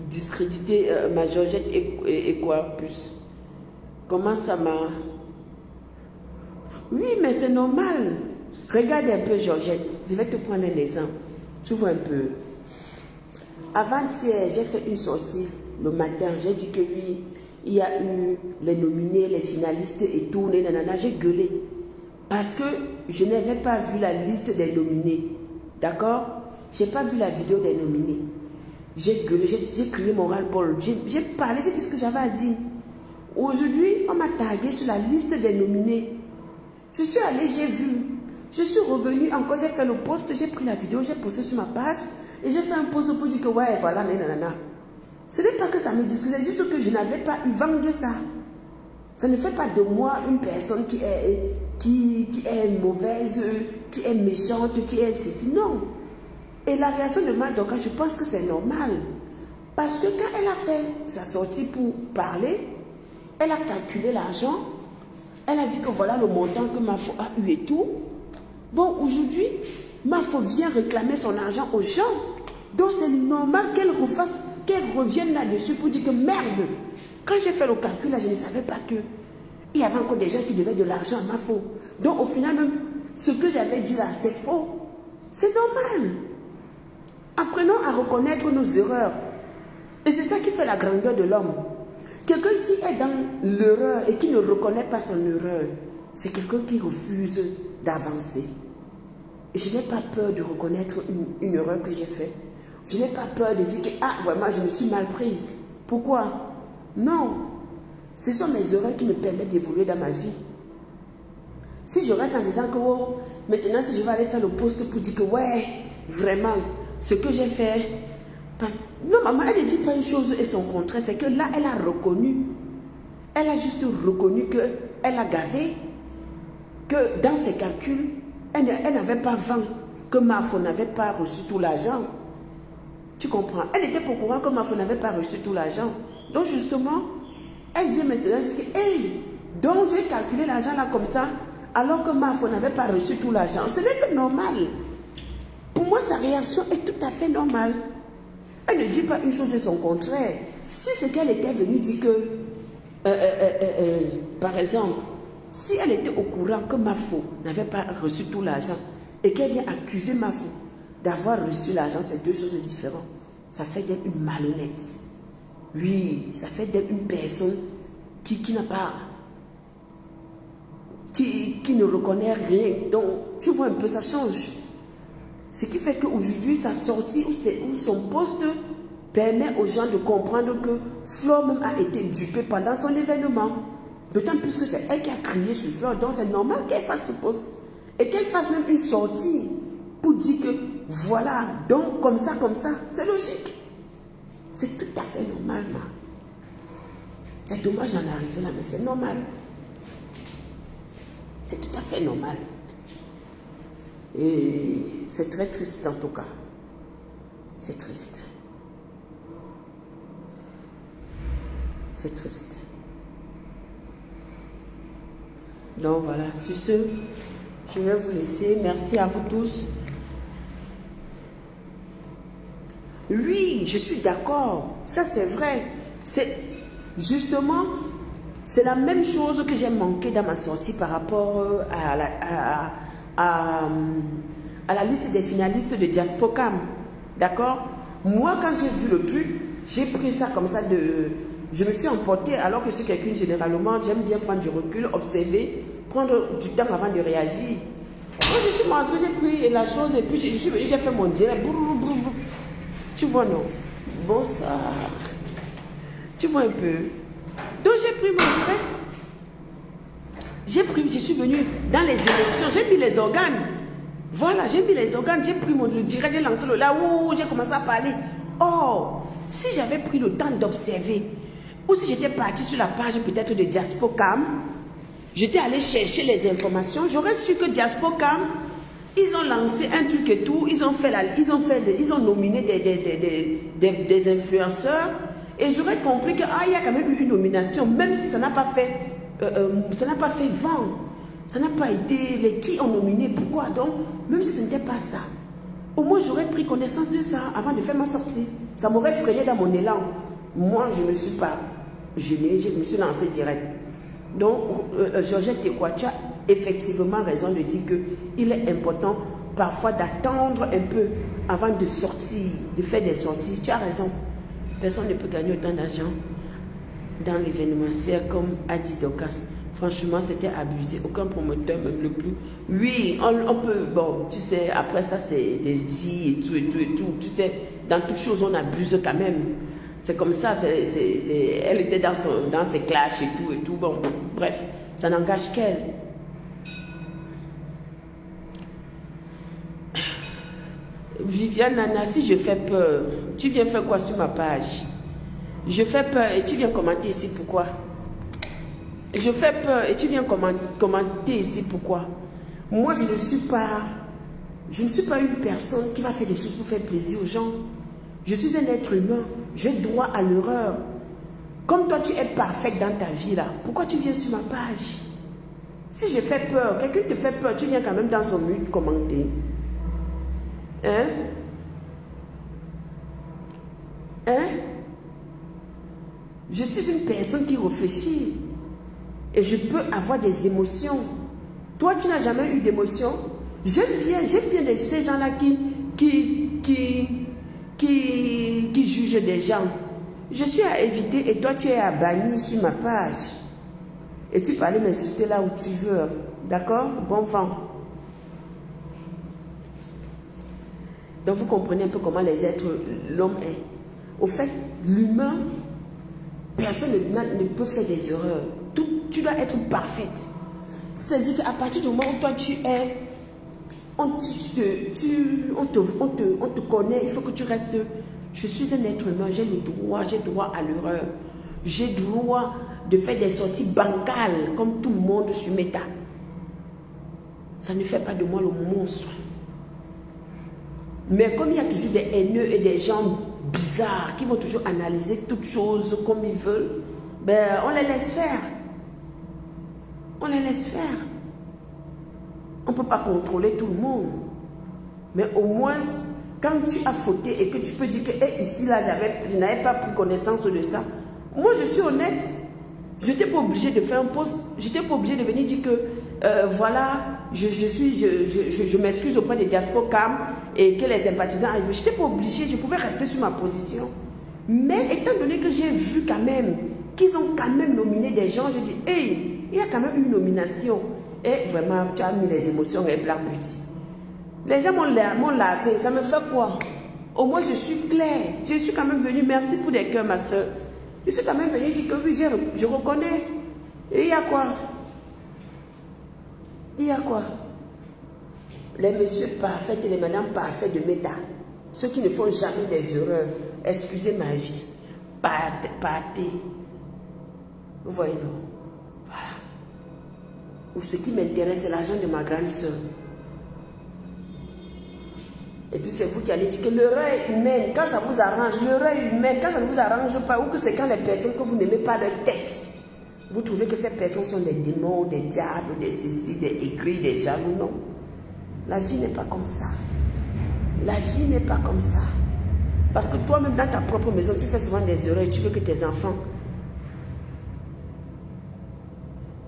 discréditer ma Georgette et quoi plus? Comment ça m'a... Oui, mais c'est normal. Regarde un peu Georgette. Je vais te prendre un exemple. Tu vois un peu. Avant-hier, j'ai fait une sortie le matin. J'ai dit que oui, il y a eu les nominés, les finalistes et tout. Nanana, j'ai gueulé. Parce que je n'avais pas vu la liste des nominés. D'accord? Je n'ai pas vu la vidéo des nominés. J'ai gueulé, j'ai crié mon ras-le-bol. J'ai parlé, j'ai dit ce que j'avais à dire. Aujourd'hui, on m'a tagué sur la liste des nominés. Je suis allée, j'ai vu. Je suis revenue encore, j'ai fait le post, j'ai pris la vidéo, j'ai posté sur ma page. Et j'ai fait un post pour dire que ouais, voilà, nanana. Ce n'est pas que ça me disait, c'est juste que je n'avais pas eu vent de ça. Ça ne fait pas de moi une personne qui est mauvaise, qui est méchante, qui est ceci. Non. Et la réaction de Madoka, je pense que c'est normal. Parce que quand elle a fait sa sortie pour parler, elle a calculé l'argent. Elle a dit que voilà le montant que Mafo a eu et tout. Bon, aujourd'hui, Mafo vient réclamer son argent aux gens. Donc c'est normal qu'elle refasse, qu'elle revienne là-dessus pour dire que merde. Quand j'ai fait le calcul là, je ne savais pas que il y avait encore des gens qui devaient de l'argent à Mafo. Donc au final même, ce que j'avais dit là, c'est faux. C'est normal. Apprenons à reconnaître nos erreurs. Et c'est ça qui fait la grandeur de l'homme. Quelqu'un qui est dans l'erreur et qui ne reconnaît pas son erreur, c'est quelqu'un qui refuse d'avancer. Et je n'ai pas peur de reconnaître une erreur que j'ai faite. Je n'ai pas peur de dire que ah, vraiment, je me suis mal prise. Pourquoi? Non. Ce sont mes erreurs qui me permettent d'évoluer dans ma vie. Si je reste en disant que oh, maintenant, si je vais aller faire le post pour dire que ouais, vraiment, ce que j'ai fait... Parce... Non, maman, elle ne dit pas une chose et son contraire. C'est que là, elle a reconnu. Elle a juste reconnu qu'elle a gavé. Que dans ses calculs, elle n'avait pas vent. Que Mafo n'avait pas reçu tout l'argent. Tu comprends? Elle était pas au courant que Mafo n'avait pas reçu tout l'argent. Donc justement, elle vient maintenant dire que hey, donc j'ai calculé l'argent là comme ça, alors que Mafo n'avait pas reçu tout l'argent. Ce n'est que normal. Pour moi, sa réaction est tout à fait normale. Elle ne dit pas une chose et son contraire. Si c'est qu'elle était venue dire que, par exemple, si elle était au courant que Mafo n'avait pas reçu tout l'argent et qu'elle vient accuser Mafo d'avoir reçu l'argent, c'est deux choses différentes. Ça fait d'elle une malhonnête. Oui, ça fait d'elle une personne qui n'a pas... Qui ne reconnaît rien. Donc, tu vois un peu, ça change. Ce qui fait qu'aujourd'hui, sa sortie ou son poste permet aux gens de comprendre que Flore même a été dupée pendant son événement. D'autant plus que c'est elle qui a crié sur Flore. Donc, c'est normal qu'elle fasse ce poste. Et qu'elle fasse même une sortie pour dire que voilà, donc comme ça, c'est logique. C'est tout à fait normal, ma. C'est dommage d'en arriver là, mais c'est normal. C'est tout à fait normal. Et c'est très triste en tout cas. C'est triste. C'est triste. Donc voilà, sur ce, Je vais vous laisser. Merci à vous tous. Oui, je suis d'accord. Ça, c'est vrai. C'est justement, c'est la même chose que j'ai manqué dans ma sortie par rapport à la liste des finalistes de Diaspocam. D'accord? Moi, quand j'ai vu le truc, j'ai pris ça comme ça de... Je me suis emportée, alors que je suis quelqu'un, généralement, j'aime bien prendre du recul, observer, prendre du temps avant de réagir. Moi, je suis rentrée, j'ai pris la chose et puis je suis venue, j'ai fait mon direct. Tu vois, non? Bonsoir. Tu vois un peu? Donc, j'ai pris mon direct. Je suis venue dans les émotions, j'ai mis les organes. Voilà, j'ai mis les organes, j'ai pris mon direct, j'ai lancé le là, où j'ai commencé à parler. Oh, si j'avais pris le temps d'observer, ou si j'étais partie sur la page peut-être de Diaspocam, j'étais allée chercher les informations, j'aurais su que Diaspocam, ils ont lancé un truc et tout, ils ont nominé des influenceurs, et j'aurais compris que il y a quand même eu une nomination, même si ça n'a pas fait vent, ça n'a pas été les qui ont nominé, pourquoi donc, même si ce n'était pas ça, au moins j'aurais pris connaissance de ça avant de faire ma sortie, ça m'aurait freiné dans mon élan. Moi je ne me suis pas gênée, je me suis lancée direct. Donc Georgette Tekwa, tu as effectivement raison de dire qu'il est important parfois d'attendre un peu avant de sortir, de faire des sorties. Tu as raison, personne ne peut gagner autant d'argent dans l'événementiel comme a dit Docas. Franchement, c'était abusé. Aucun promoteur, même le plus. Oui, on peut. Bon, tu sais, après ça, c'est des dits et tout. Tu sais, dans toutes choses, on abuse quand même. C'est comme ça. Elle était dans ses clashs et tout. Bon, bref, ça n'engage qu'elle. Viviane Nana, si je fais peur, tu viens faire quoi sur ma page? Je fais peur et tu viens commenter ici pourquoi? Je fais peur et tu viens commenter ici pourquoi? Moi, je ne suis pas une personne qui va faire des choses pour faire plaisir aux gens. Je suis un être humain. J'ai droit à l'erreur. Comme toi, tu es parfaite dans ta vie là. Pourquoi tu viens sur ma page? Si je fais peur, quelqu'un te fait peur, tu viens quand même dans son mute commenter. Hein? Hein? Je suis une personne qui réfléchit. Et je peux avoir des émotions. Toi, tu n'as jamais eu d'émotions. J'aime bien ces gens-là qui jugent des gens. Je suis à éviter et toi, tu es à bannir sur ma page. Et tu peux aller m'insulter là où tu veux. D'accord? Bon vent. Donc, vous comprenez un peu comment l'homme est. Au fait, l'humain, personne ne peut faire des erreurs. Tu dois être parfaite. C'est-à-dire qu'à partir du moment où toi tu es, on te connaît, il faut que tu restes. Je suis un être humain, j'ai droit à l'erreur. J'ai droit de faire des sorties bancales comme tout le monde sur Meta. Ça ne fait pas de moi le monstre. Mais comme il y a toujours des haineux et des gens bizarres qui vont toujours analyser toutes choses comme ils veulent, ben on les laisse faire. On les laisse faire. On ne peut pas contrôler tout le monde. Mais au moins, quand tu as fauté et que tu peux dire que ici, là, je n'avais pas pris connaissance de ça. Moi, je suis honnête. Je n'étais pas obligée de faire un post. Je n'étais pas obligée de venir dire que, voilà, je m'excuse auprès des Diaspocam et que les sympathisants arrivent. Je n'étais pas obligée. Je pouvais rester sur ma position. Mais étant donné que j'ai vu quand même qu'ils ont quand même nominé des gens, je dis, hey, il y a quand même une nomination. Et vraiment, tu as mis les émotions et Black Beauty. Les gens m'ont lavé, ça me fait quoi? Au moins, je suis claire. Je suis quand même venue, merci pour des cœurs, ma soeur. Je suis quand même venue dire que oui, je reconnais. Et il y a quoi? Il y a quoi? Les messieurs parfaits et les madames parfaites de Meta. Ceux qui ne font jamais des erreurs. Excusez ma vie. Pâté. Vous voyez, non? Voilà. Ou ce qui m'intéresse, c'est l'argent de ma grande soeur. Et puis c'est vous qui allez dire que l'erreur humaine, quand ça vous arrange, l'erreur humaine, quand ça ne vous arrange pas, ou que c'est quand les personnes que vous n'aimez pas leur tête, Vous trouvez que ces personnes sont des démons, des diables, des ceci, des aigris, des jaloux? Non. La vie n'est pas comme ça. La vie n'est pas comme ça. Parce que toi-même, dans ta propre maison, tu fais souvent des erreurs et tu veux que tes enfants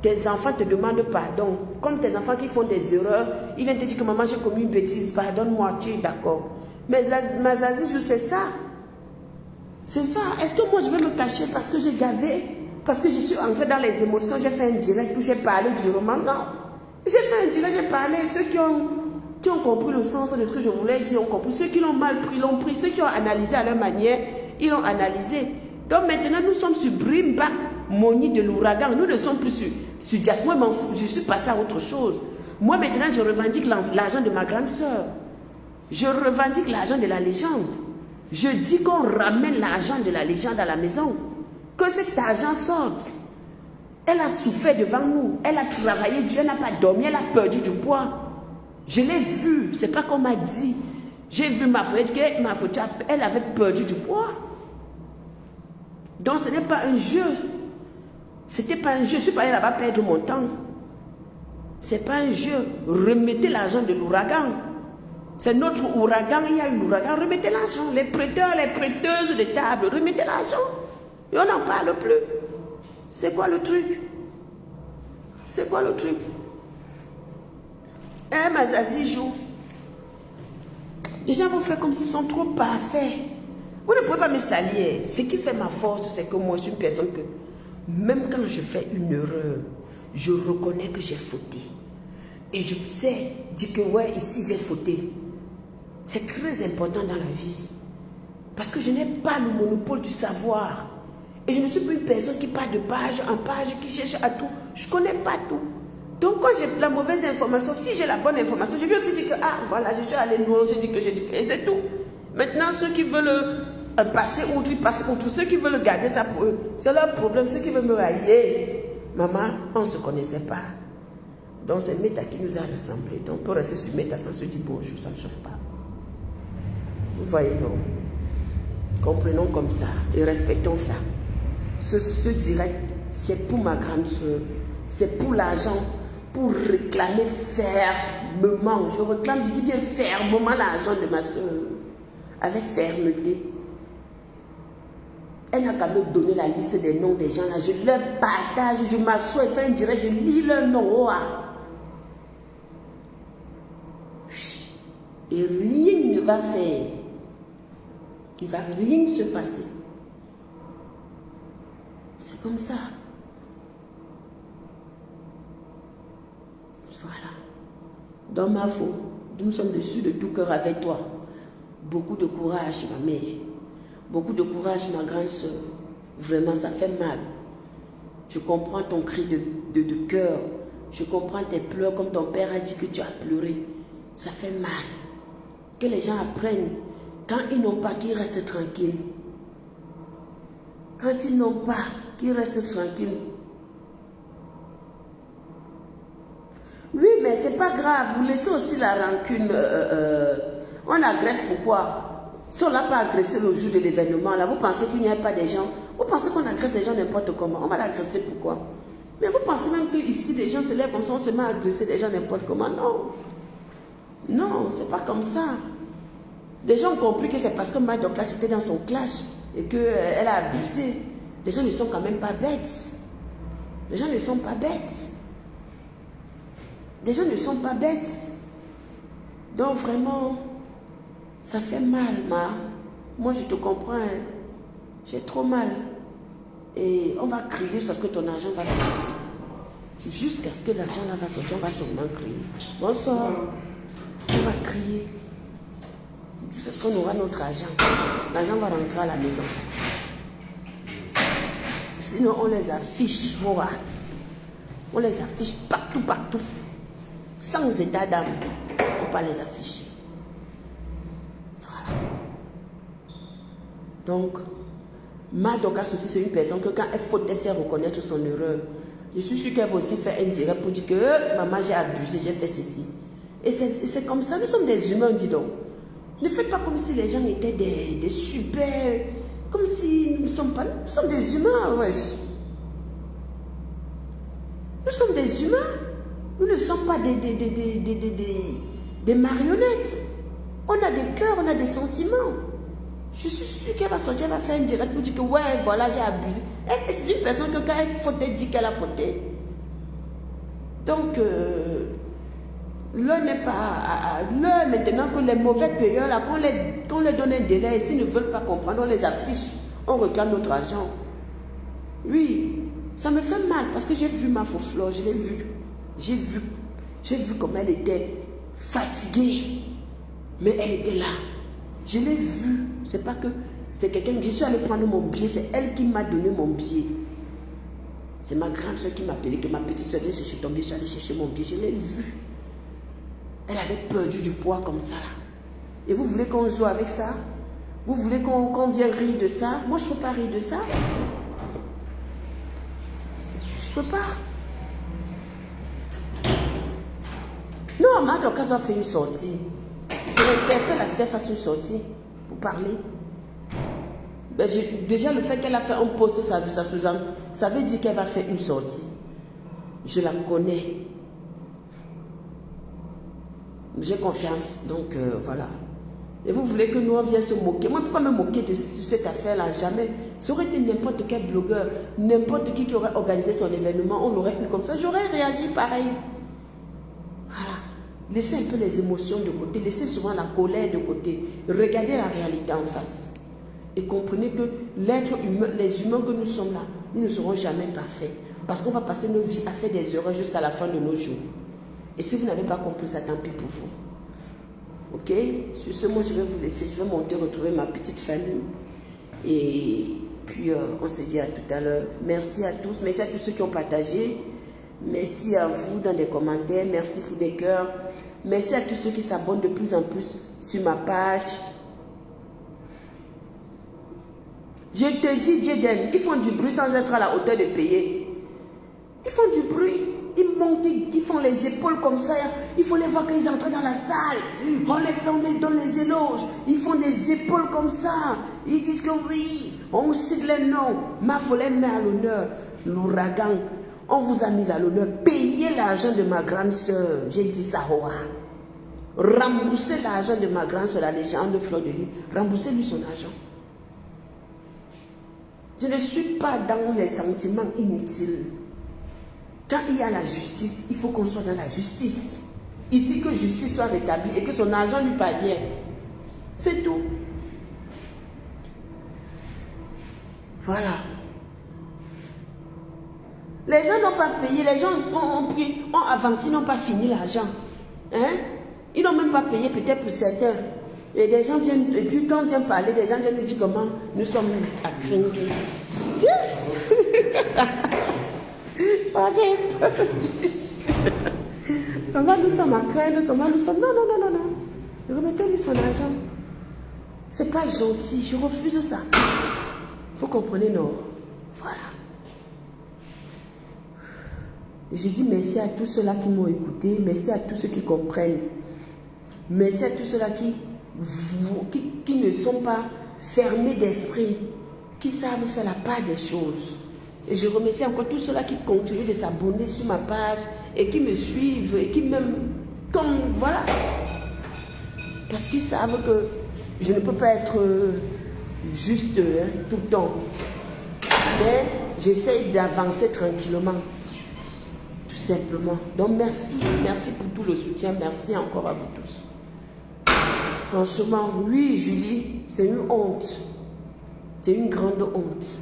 te demandent pardon. Comme tes enfants qui font des erreurs, ils viennent te dire que maman, j'ai commis une bêtise, pardonne-moi, tu es d'accord. Mais Zazie, c'est ça. C'est ça. Est-ce que moi, je vais me cacher parce que j'ai gavé? Parce que je suis entrée dans les émotions, j'ai fait un direct où j'ai parlé du roman? Non. J'ai fait un direct, j'ai parlé. Ceux qui ont compris le sens de ce que je voulais dire ont compris. Ceux qui l'ont mal pris, l'ont pris. Ceux qui ont analysé à leur manière, ils l'ont analysé. Donc maintenant, nous sommes sur Brimba, Moni de l'ouragan. Nous ne sommes plus sur Dias. Moi, je suis passé à autre chose. Moi, maintenant, je revendique l'argent de ma grande soeur. Je revendique l'argent de la légende. Je dis qu'on ramène l'argent de la légende à la maison. Que cet argent sorte. Elle a souffert devant nous. Elle a travaillé dur. Elle n'a pas dormi. Elle a perdu du poids. Je l'ai vu. C'est pas qu'on m'a dit. J'ai vu ma frère elle avait perdu du poids. Donc ce n'est pas un jeu. C'était pas un jeu. Je suis pas allé là-bas perdre mon temps. C'est pas un jeu. Remettez l'argent de l'ouragan. C'est notre ouragan. Il y a eu l'ouragan. Remettez l'argent. Les prêteurs, les prêteuses de table. Remettez l'argent. Et on n'en parle plus. C'est quoi le truc? C'est quoi le truc? Ma Zazie joue. Les gens vont faire comme s'ils sont trop parfaits. Vous ne pouvez pas me salir. Ce qui fait ma force, c'est que moi, je suis une personne que, même quand je fais une erreur, je reconnais que j'ai fauté. Et je sais dire que, ouais, ici, j'ai fauté. C'est très important dans la vie. Parce que je n'ai pas le monopole du savoir. Et je ne suis plus une personne qui part de page en page, qui cherche à tout. Je ne connais pas tout. Donc quand j'ai la mauvaise information, si j'ai la bonne information, je vais aussi dire que, ah voilà, je suis allé loin, j'ai dit que et c'est tout. Maintenant, ceux qui veulent passer outre, ils passent outre. Ceux qui veulent garder ça pour eux, c'est leur problème. Ceux qui veulent me railler, maman, on ne se connaissait pas. Donc c'est Meta qui nous a ressemblés. Donc on peut rester sur Meta sans se dire bonjour, ça ne chauffe pas. Vous voyez, non? Comprenons comme ça et respectons ça. Ce direct, c'est pour ma grande soeur. C'est pour l'argent, pour réclamer fermement. Je réclame, je dis bien fermement l'argent de ma soeur. Avec fermeté. Elle n'a qu'à me donner la liste des noms des gens là. Je leur partage, je m'assois et fais un direct, je lis leur nom. Et rien ne va faire. Il ne va rien se passer. C'est comme ça. Voilà. Dans ma faute, nous sommes dessus de tout cœur avec toi. Beaucoup de courage, ma mère. Beaucoup de courage, ma grande soeur. Vraiment, ça fait mal. Je comprends ton cri de cœur. Je comprends tes pleurs comme ton père a dit que tu as pleuré. Ça fait mal. Que les gens apprennent. Quand ils n'ont pas, qu'ils restent tranquilles. Quand ils n'ont pas, qu'ils restent tranquilles. Oui, mais c'est pas grave. Vous laissez aussi la rancune. On agresse pourquoi? Si on n'a pas agressé le jour de l'événement, là, vous pensez qu'il n'y a pas des gens? Vous pensez qu'on agresse les gens n'importe comment? On va l'agresser pourquoi? Mais vous pensez même qu'ici, des gens se lèvent comme ça, on se met à agresser des gens n'importe comment? Non. Non, c'est pas comme ça. Des gens ont compris que c'est parce que Mad Douglas était dans son clash et qu'elle a abusé. Les gens ne sont quand même pas bêtes. Les gens ne sont pas bêtes. Les gens ne sont pas bêtes. Donc vraiment, ça fait mal, ma. Moi, je te comprends. Hein. J'ai trop mal. Et on va crier jusqu'à ce que ton argent va sortir. Jusqu'à ce que l'argent là va sortir, on va seulement crier. Bonsoir. On va crier. Jusqu'à ce qu'on aura notre argent. L'argent va rentrer à la maison. Sinon, on les affiche. On les affiche partout, partout. Sans état d'âme. On ne peut pas les afficher. Voilà. Donc, Mad Douglas aussi, c'est une personne que quand elle faute, elle sait reconnaître son erreur. Je suis sûre qu'elle va aussi faire un direct pour dire que maman, j'ai abusé, j'ai fait ceci. Et c'est comme ça, nous sommes des humains, dis donc. Ne faites pas comme si les gens étaient des super... Comme si nous ne sommes pas... Nous sommes des humains, wesh. sommes des humains. Nous ne sommes pas des marionnettes. On a des cœurs, on a des sentiments. Je suis sûre qu'elle va sortir, elle va faire un direct pour dire que ouais, voilà, j'ai abusé. C'est une personne que quand elle fauté, dit qu'elle a fauté. Donc, l'heure n'est pas... L'heure maintenant que les mauvais payeurs, là, qu'on les donne un délai, et s'ils ne veulent pas comprendre, on les affiche, on réclame notre argent. Oui, ça me fait mal parce que j'ai vu ma faux fleur, je l'ai vue. J'ai vu comment elle était fatiguée. Mais elle était là. Je l'ai vue. C'est pas que c'est quelqu'un. Je suis allée prendre mon billet. C'est elle qui m'a donné mon billet. C'est ma grande soeur qui m'a appelé. Que ma petite soeur vient chercher ton billet. Je suis allée chercher mon billet. Je l'ai vue. Elle avait perdu du poids comme ça. Là. Et vous voulez qu'on joue avec ça? Vous voulez qu'on vienne rire de ça? Moi, je ne peux pas rire de ça. Je ne peux pas. Non, ma Dorcas doit faire une sortie. Je l'interpelle à ce qu'elle fasse une sortie pour parler. Ben, déjà, le fait qu'elle a fait un post, ça veut dire qu'elle va faire une sortie. Je la connais. J'ai confiance. Donc, voilà. Et vous voulez que nous, on vienne se moquer. Moi, je ne peux pas me moquer de cette affaire-là. Jamais. Ça aurait été n'importe quel blogueur, n'importe qui aurait organisé son événement. On l'aurait eu comme ça. J'aurais réagi pareil. Voilà. Laissez un peu les émotions de côté. Laissez souvent la colère de côté. Regardez la réalité en face. Et comprenez que l'être humain, les humains que nous sommes là, nous ne serons jamais parfaits. Parce qu'on va passer nos vies à faire des erreurs jusqu'à la fin de nos jours. Et si vous n'avez pas compris ça, tant pis pour vous. Ok? Sur ce, moi, je vais vous laisser. Je vais monter retrouver ma petite famille. Et puis, on se dit à tout à l'heure. Merci à tous. Merci à tous ceux qui ont partagé. Merci à vous dans des commentaires. Merci pour des cœurs. Merci à tous ceux qui s'abonnent de plus en plus sur ma page. Je te dis, Jaden, ils font du bruit sans être à la hauteur de payer. Ils font du bruit. Ils montent, ils font les épaules comme ça. Il faut les voir quand ils entrent dans la salle. On les fait, on les donne les éloges. Ils font des épaules comme ça. Ils disent que oui, on cite les noms. Ma folie met à l'honneur. L'ouragan, on vous a mis à l'honneur. Payez l'argent de ma grande soeur. J'ai dit ça, Hoa. Remboursez l'argent de ma grande soeur, la légende de Fleur de Lys. Remboursez-lui son argent. Je ne suis pas dans les sentiments inutiles. Quand il y a la justice, il faut qu'on soit dans la justice. Ici, que justice soit rétablie et que son argent lui parvienne. C'est tout. Voilà. Les gens n'ont pas payé, les gens ont pris, ont avancé, n'ont pas fini l'argent. Hein? Ils n'ont même pas payé peut-être pour certains. Et des gens viennent, et puis quand on vient parler, des gens viennent nous dire comment nous sommes à craindre. Comment nous sommes à craindre, comment nous sommes... Non, non, non, non, non. Remettez-lui son argent. C'est pas gentil, je refuse ça. Vous comprenez, non? Voilà. Je dis merci à tous ceux-là qui m'ont écouté, merci à tous ceux qui comprennent. Merci à tous ceux-là qui ne sont pas fermés d'esprit, qui savent faire la part des choses. Et je remercie encore tous ceux-là qui continuent de s'abonner sur ma page et qui me suivent et qui m'aiment comme, voilà. Parce qu'ils savent que je ne peux pas être juste tout le temps. Mais j'essaie d'avancer tranquillement. Tout simplement. Donc merci, merci pour tout le soutien. Merci encore à vous tous. Franchement, oui Julie, c'est une honte. C'est une grande honte.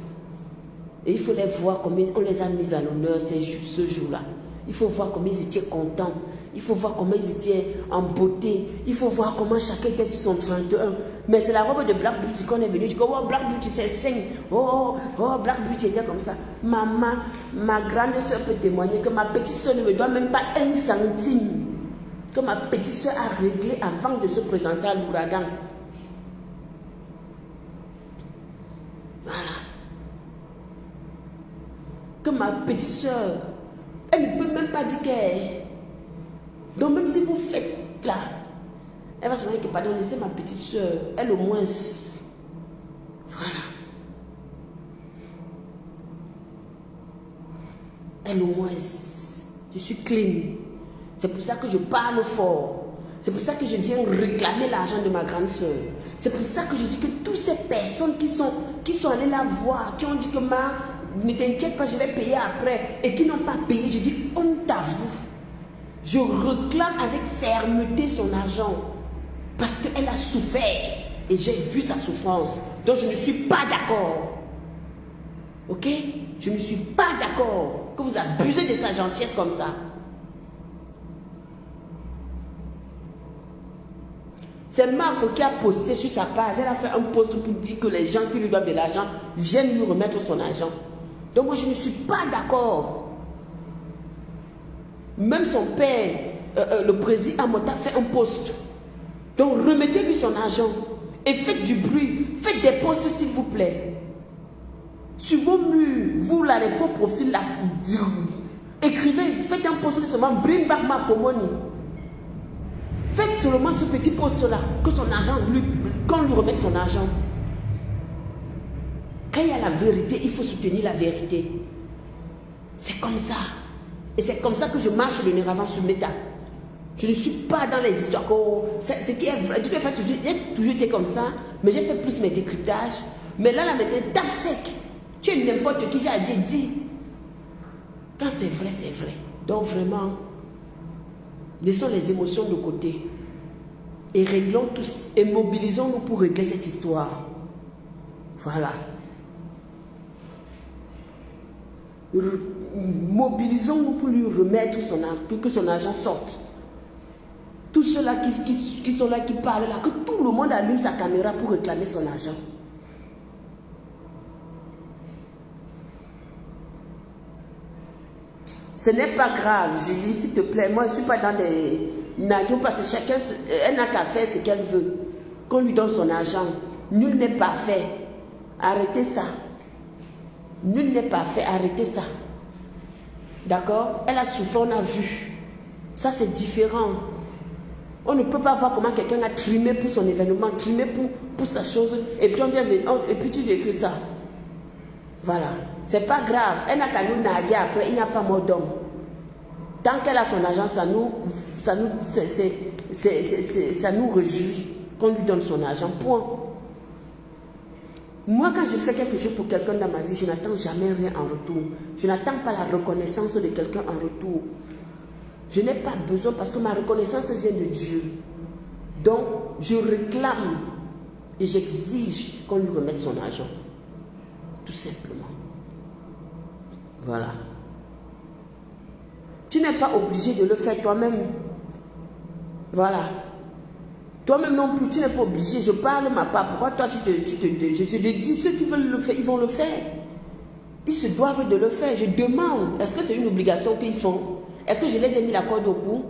Et il faut les voir comme on les a mis à l'honneur ce jour-là. Il faut voir comment ils étaient contents. Il faut voir comment ils étaient en beauté. Il faut voir comment chacun était sur son 31. Mais c'est la robe de Black Beauty qu'on est venu. Du coup, oh, Black Beauty, c'est 5. Oh, Black Beauty était comme ça. Maman, ma grande soeur peut témoigner que ma petite soeur ne me doit même pas 1 centime. Que ma petite soeur a réglé avant de se présenter à l'ouragan. Voilà. Que ma petite soeur, elle ne peut même pas dire qu'elle... Donc même si vous faites là, elle va se dire que pardon, laissez ma petite soeur, elle au moins... Voilà. Elle au moins... Je suis clean. C'est pour ça que je parle fort. C'est pour ça que je viens réclamer l'argent de ma grande soeur. C'est pour ça que je dis que toutes ces personnes qui sont allées la voir, qui ont dit que ne t'inquiète pas, je vais payer après, et qui n'ont pas payé, je dis honte à vous. Je réclame avec fermeté son argent parce qu'elle a souffert et j'ai vu sa souffrance. Donc je ne suis pas d'accord. Ok? Je ne suis pas d'accord que vous abusez de sa gentillesse comme ça. C'est Mafo qui a posté sur sa page. Elle a fait un post pour dire que les gens qui lui doivent de l'argent viennent lui remettre son argent. Donc moi je ne suis pas d'accord. Même son père, le président Amota, fait un post. Donc remettez-lui son argent. Et faites du bruit. Faites des posts s'il vous plaît. Sur vos murs, vous là, les faux profils là, écrivez, faites un post seulement, bring back my for money. Faites seulement ce petit post là, que son argent, qu'on lui remette son argent. Quand il y a la vérité, il faut soutenir la vérité. C'est comme ça. Et c'est comme ça que je marche le Néravan sur Meta. Je ne suis pas dans les histoires. Ce qui est vrai, j'ai toujours été comme ça, mais j'ai fait plus mes décryptages. Mais là, maintenant, tape sec. Tu es n'importe qui, j'ai dit. Quand c'est vrai, c'est vrai. Donc vraiment, laissons les émotions de côté. Et réglons tous, et mobilisons-nous pour régler cette histoire. Voilà. Mobilisons-nous pour lui remettre son argent, pour que son argent sorte. Tous ceux-là qui sont là, qui parlent là, que tout le monde allume sa caméra pour réclamer son argent. Ce n'est pas grave, Julie, s'il te plaît. Moi, je ne suis pas dans des nagues parce que chacun, elle n'a qu'à faire ce qu'elle veut. Qu'on lui donne son argent. Nul n'est parfait. Arrêtez ça. Nul n'est parfait. Arrêtez ça. D'accord? Elle a souffert, on a vu. Ça, c'est différent. On ne peut pas voir comment quelqu'un a trimé pour son événement, trimé pour sa chose, et puis, et puis tu veux que ça. Voilà. C'est pas grave. Elle n'a qu'à nous naguer après, il n'y a pas mort d'homme. Tant qu'elle a son argent, ça nous réjouit qu'on lui donne son argent. Point. Moi, quand je fais quelque chose pour quelqu'un dans ma vie, je n'attends jamais rien en retour. Je n'attends pas la reconnaissance de quelqu'un en retour. Je n'ai pas besoin parce que ma reconnaissance vient de Dieu. Donc, je réclame et j'exige qu'on lui remette son argent. Tout simplement. Voilà. Tu n'es pas obligé de le faire toi-même. Voilà. Toi-même non plus, tu n'es pas obligé. Je parle ma part. Pourquoi toi, je te dis, ceux qui veulent le faire, ils vont le faire. Ils se doivent de le faire. Je demande, est-ce que c'est une obligation qu'ils font? Est-ce que je les ai mis la corde au cou?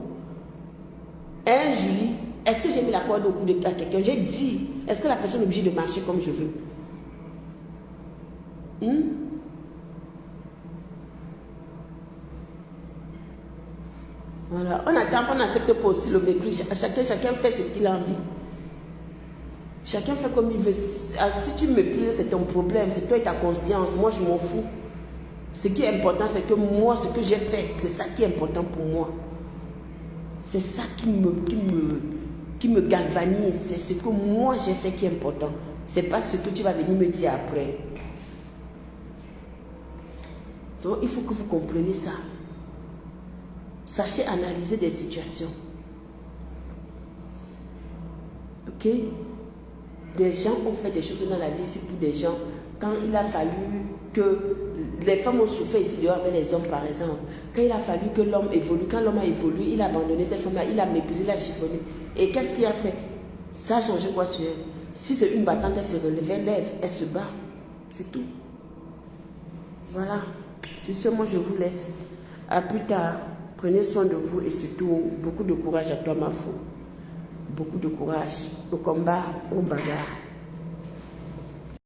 Hein, Julie? Est-ce que j'ai mis la corde au cou à quelqu'un? J'ai dit, est-ce que la personne est obligée de marcher comme je veux? Voilà. On attend qu'on n'accepte pas aussi le mépris. Chacun fait ce qu'il a envie. Chacun fait comme il veut. Si tu méprises, c'est ton problème. C'est toi et ta conscience. Moi, je m'en fous. Ce qui est important, c'est que moi, ce que j'ai fait, c'est ça qui est important pour moi. C'est ça qui me galvanise. C'est ce que moi, j'ai fait qui est important. C'est pas ce que tu vas venir me dire après. Donc, il faut que vous compreniez ça. Sachez analyser des situations. Ok? Des gens ont fait des choses dans la vie, c'est pour des gens. Quand il a fallu que les femmes ont souffert ici dehors avec les hommes, par exemple. Quand il a fallu que l'homme évolue, quand l'homme a évolué, il a abandonné cette femme-là, il a méprisé, il a chiffonné. Et qu'est-ce qu'il a fait? Ça a changé quoi sur elle? Si c'est une battante, elle se relève, elle lève, elle se bat. C'est tout. Voilà. Sur ce, moi, je vous laisse. À plus tard. Prenez soin de vous et surtout, beaucoup de courage à toi, ma fille. Beaucoup de courage. Au combat, au bagarre.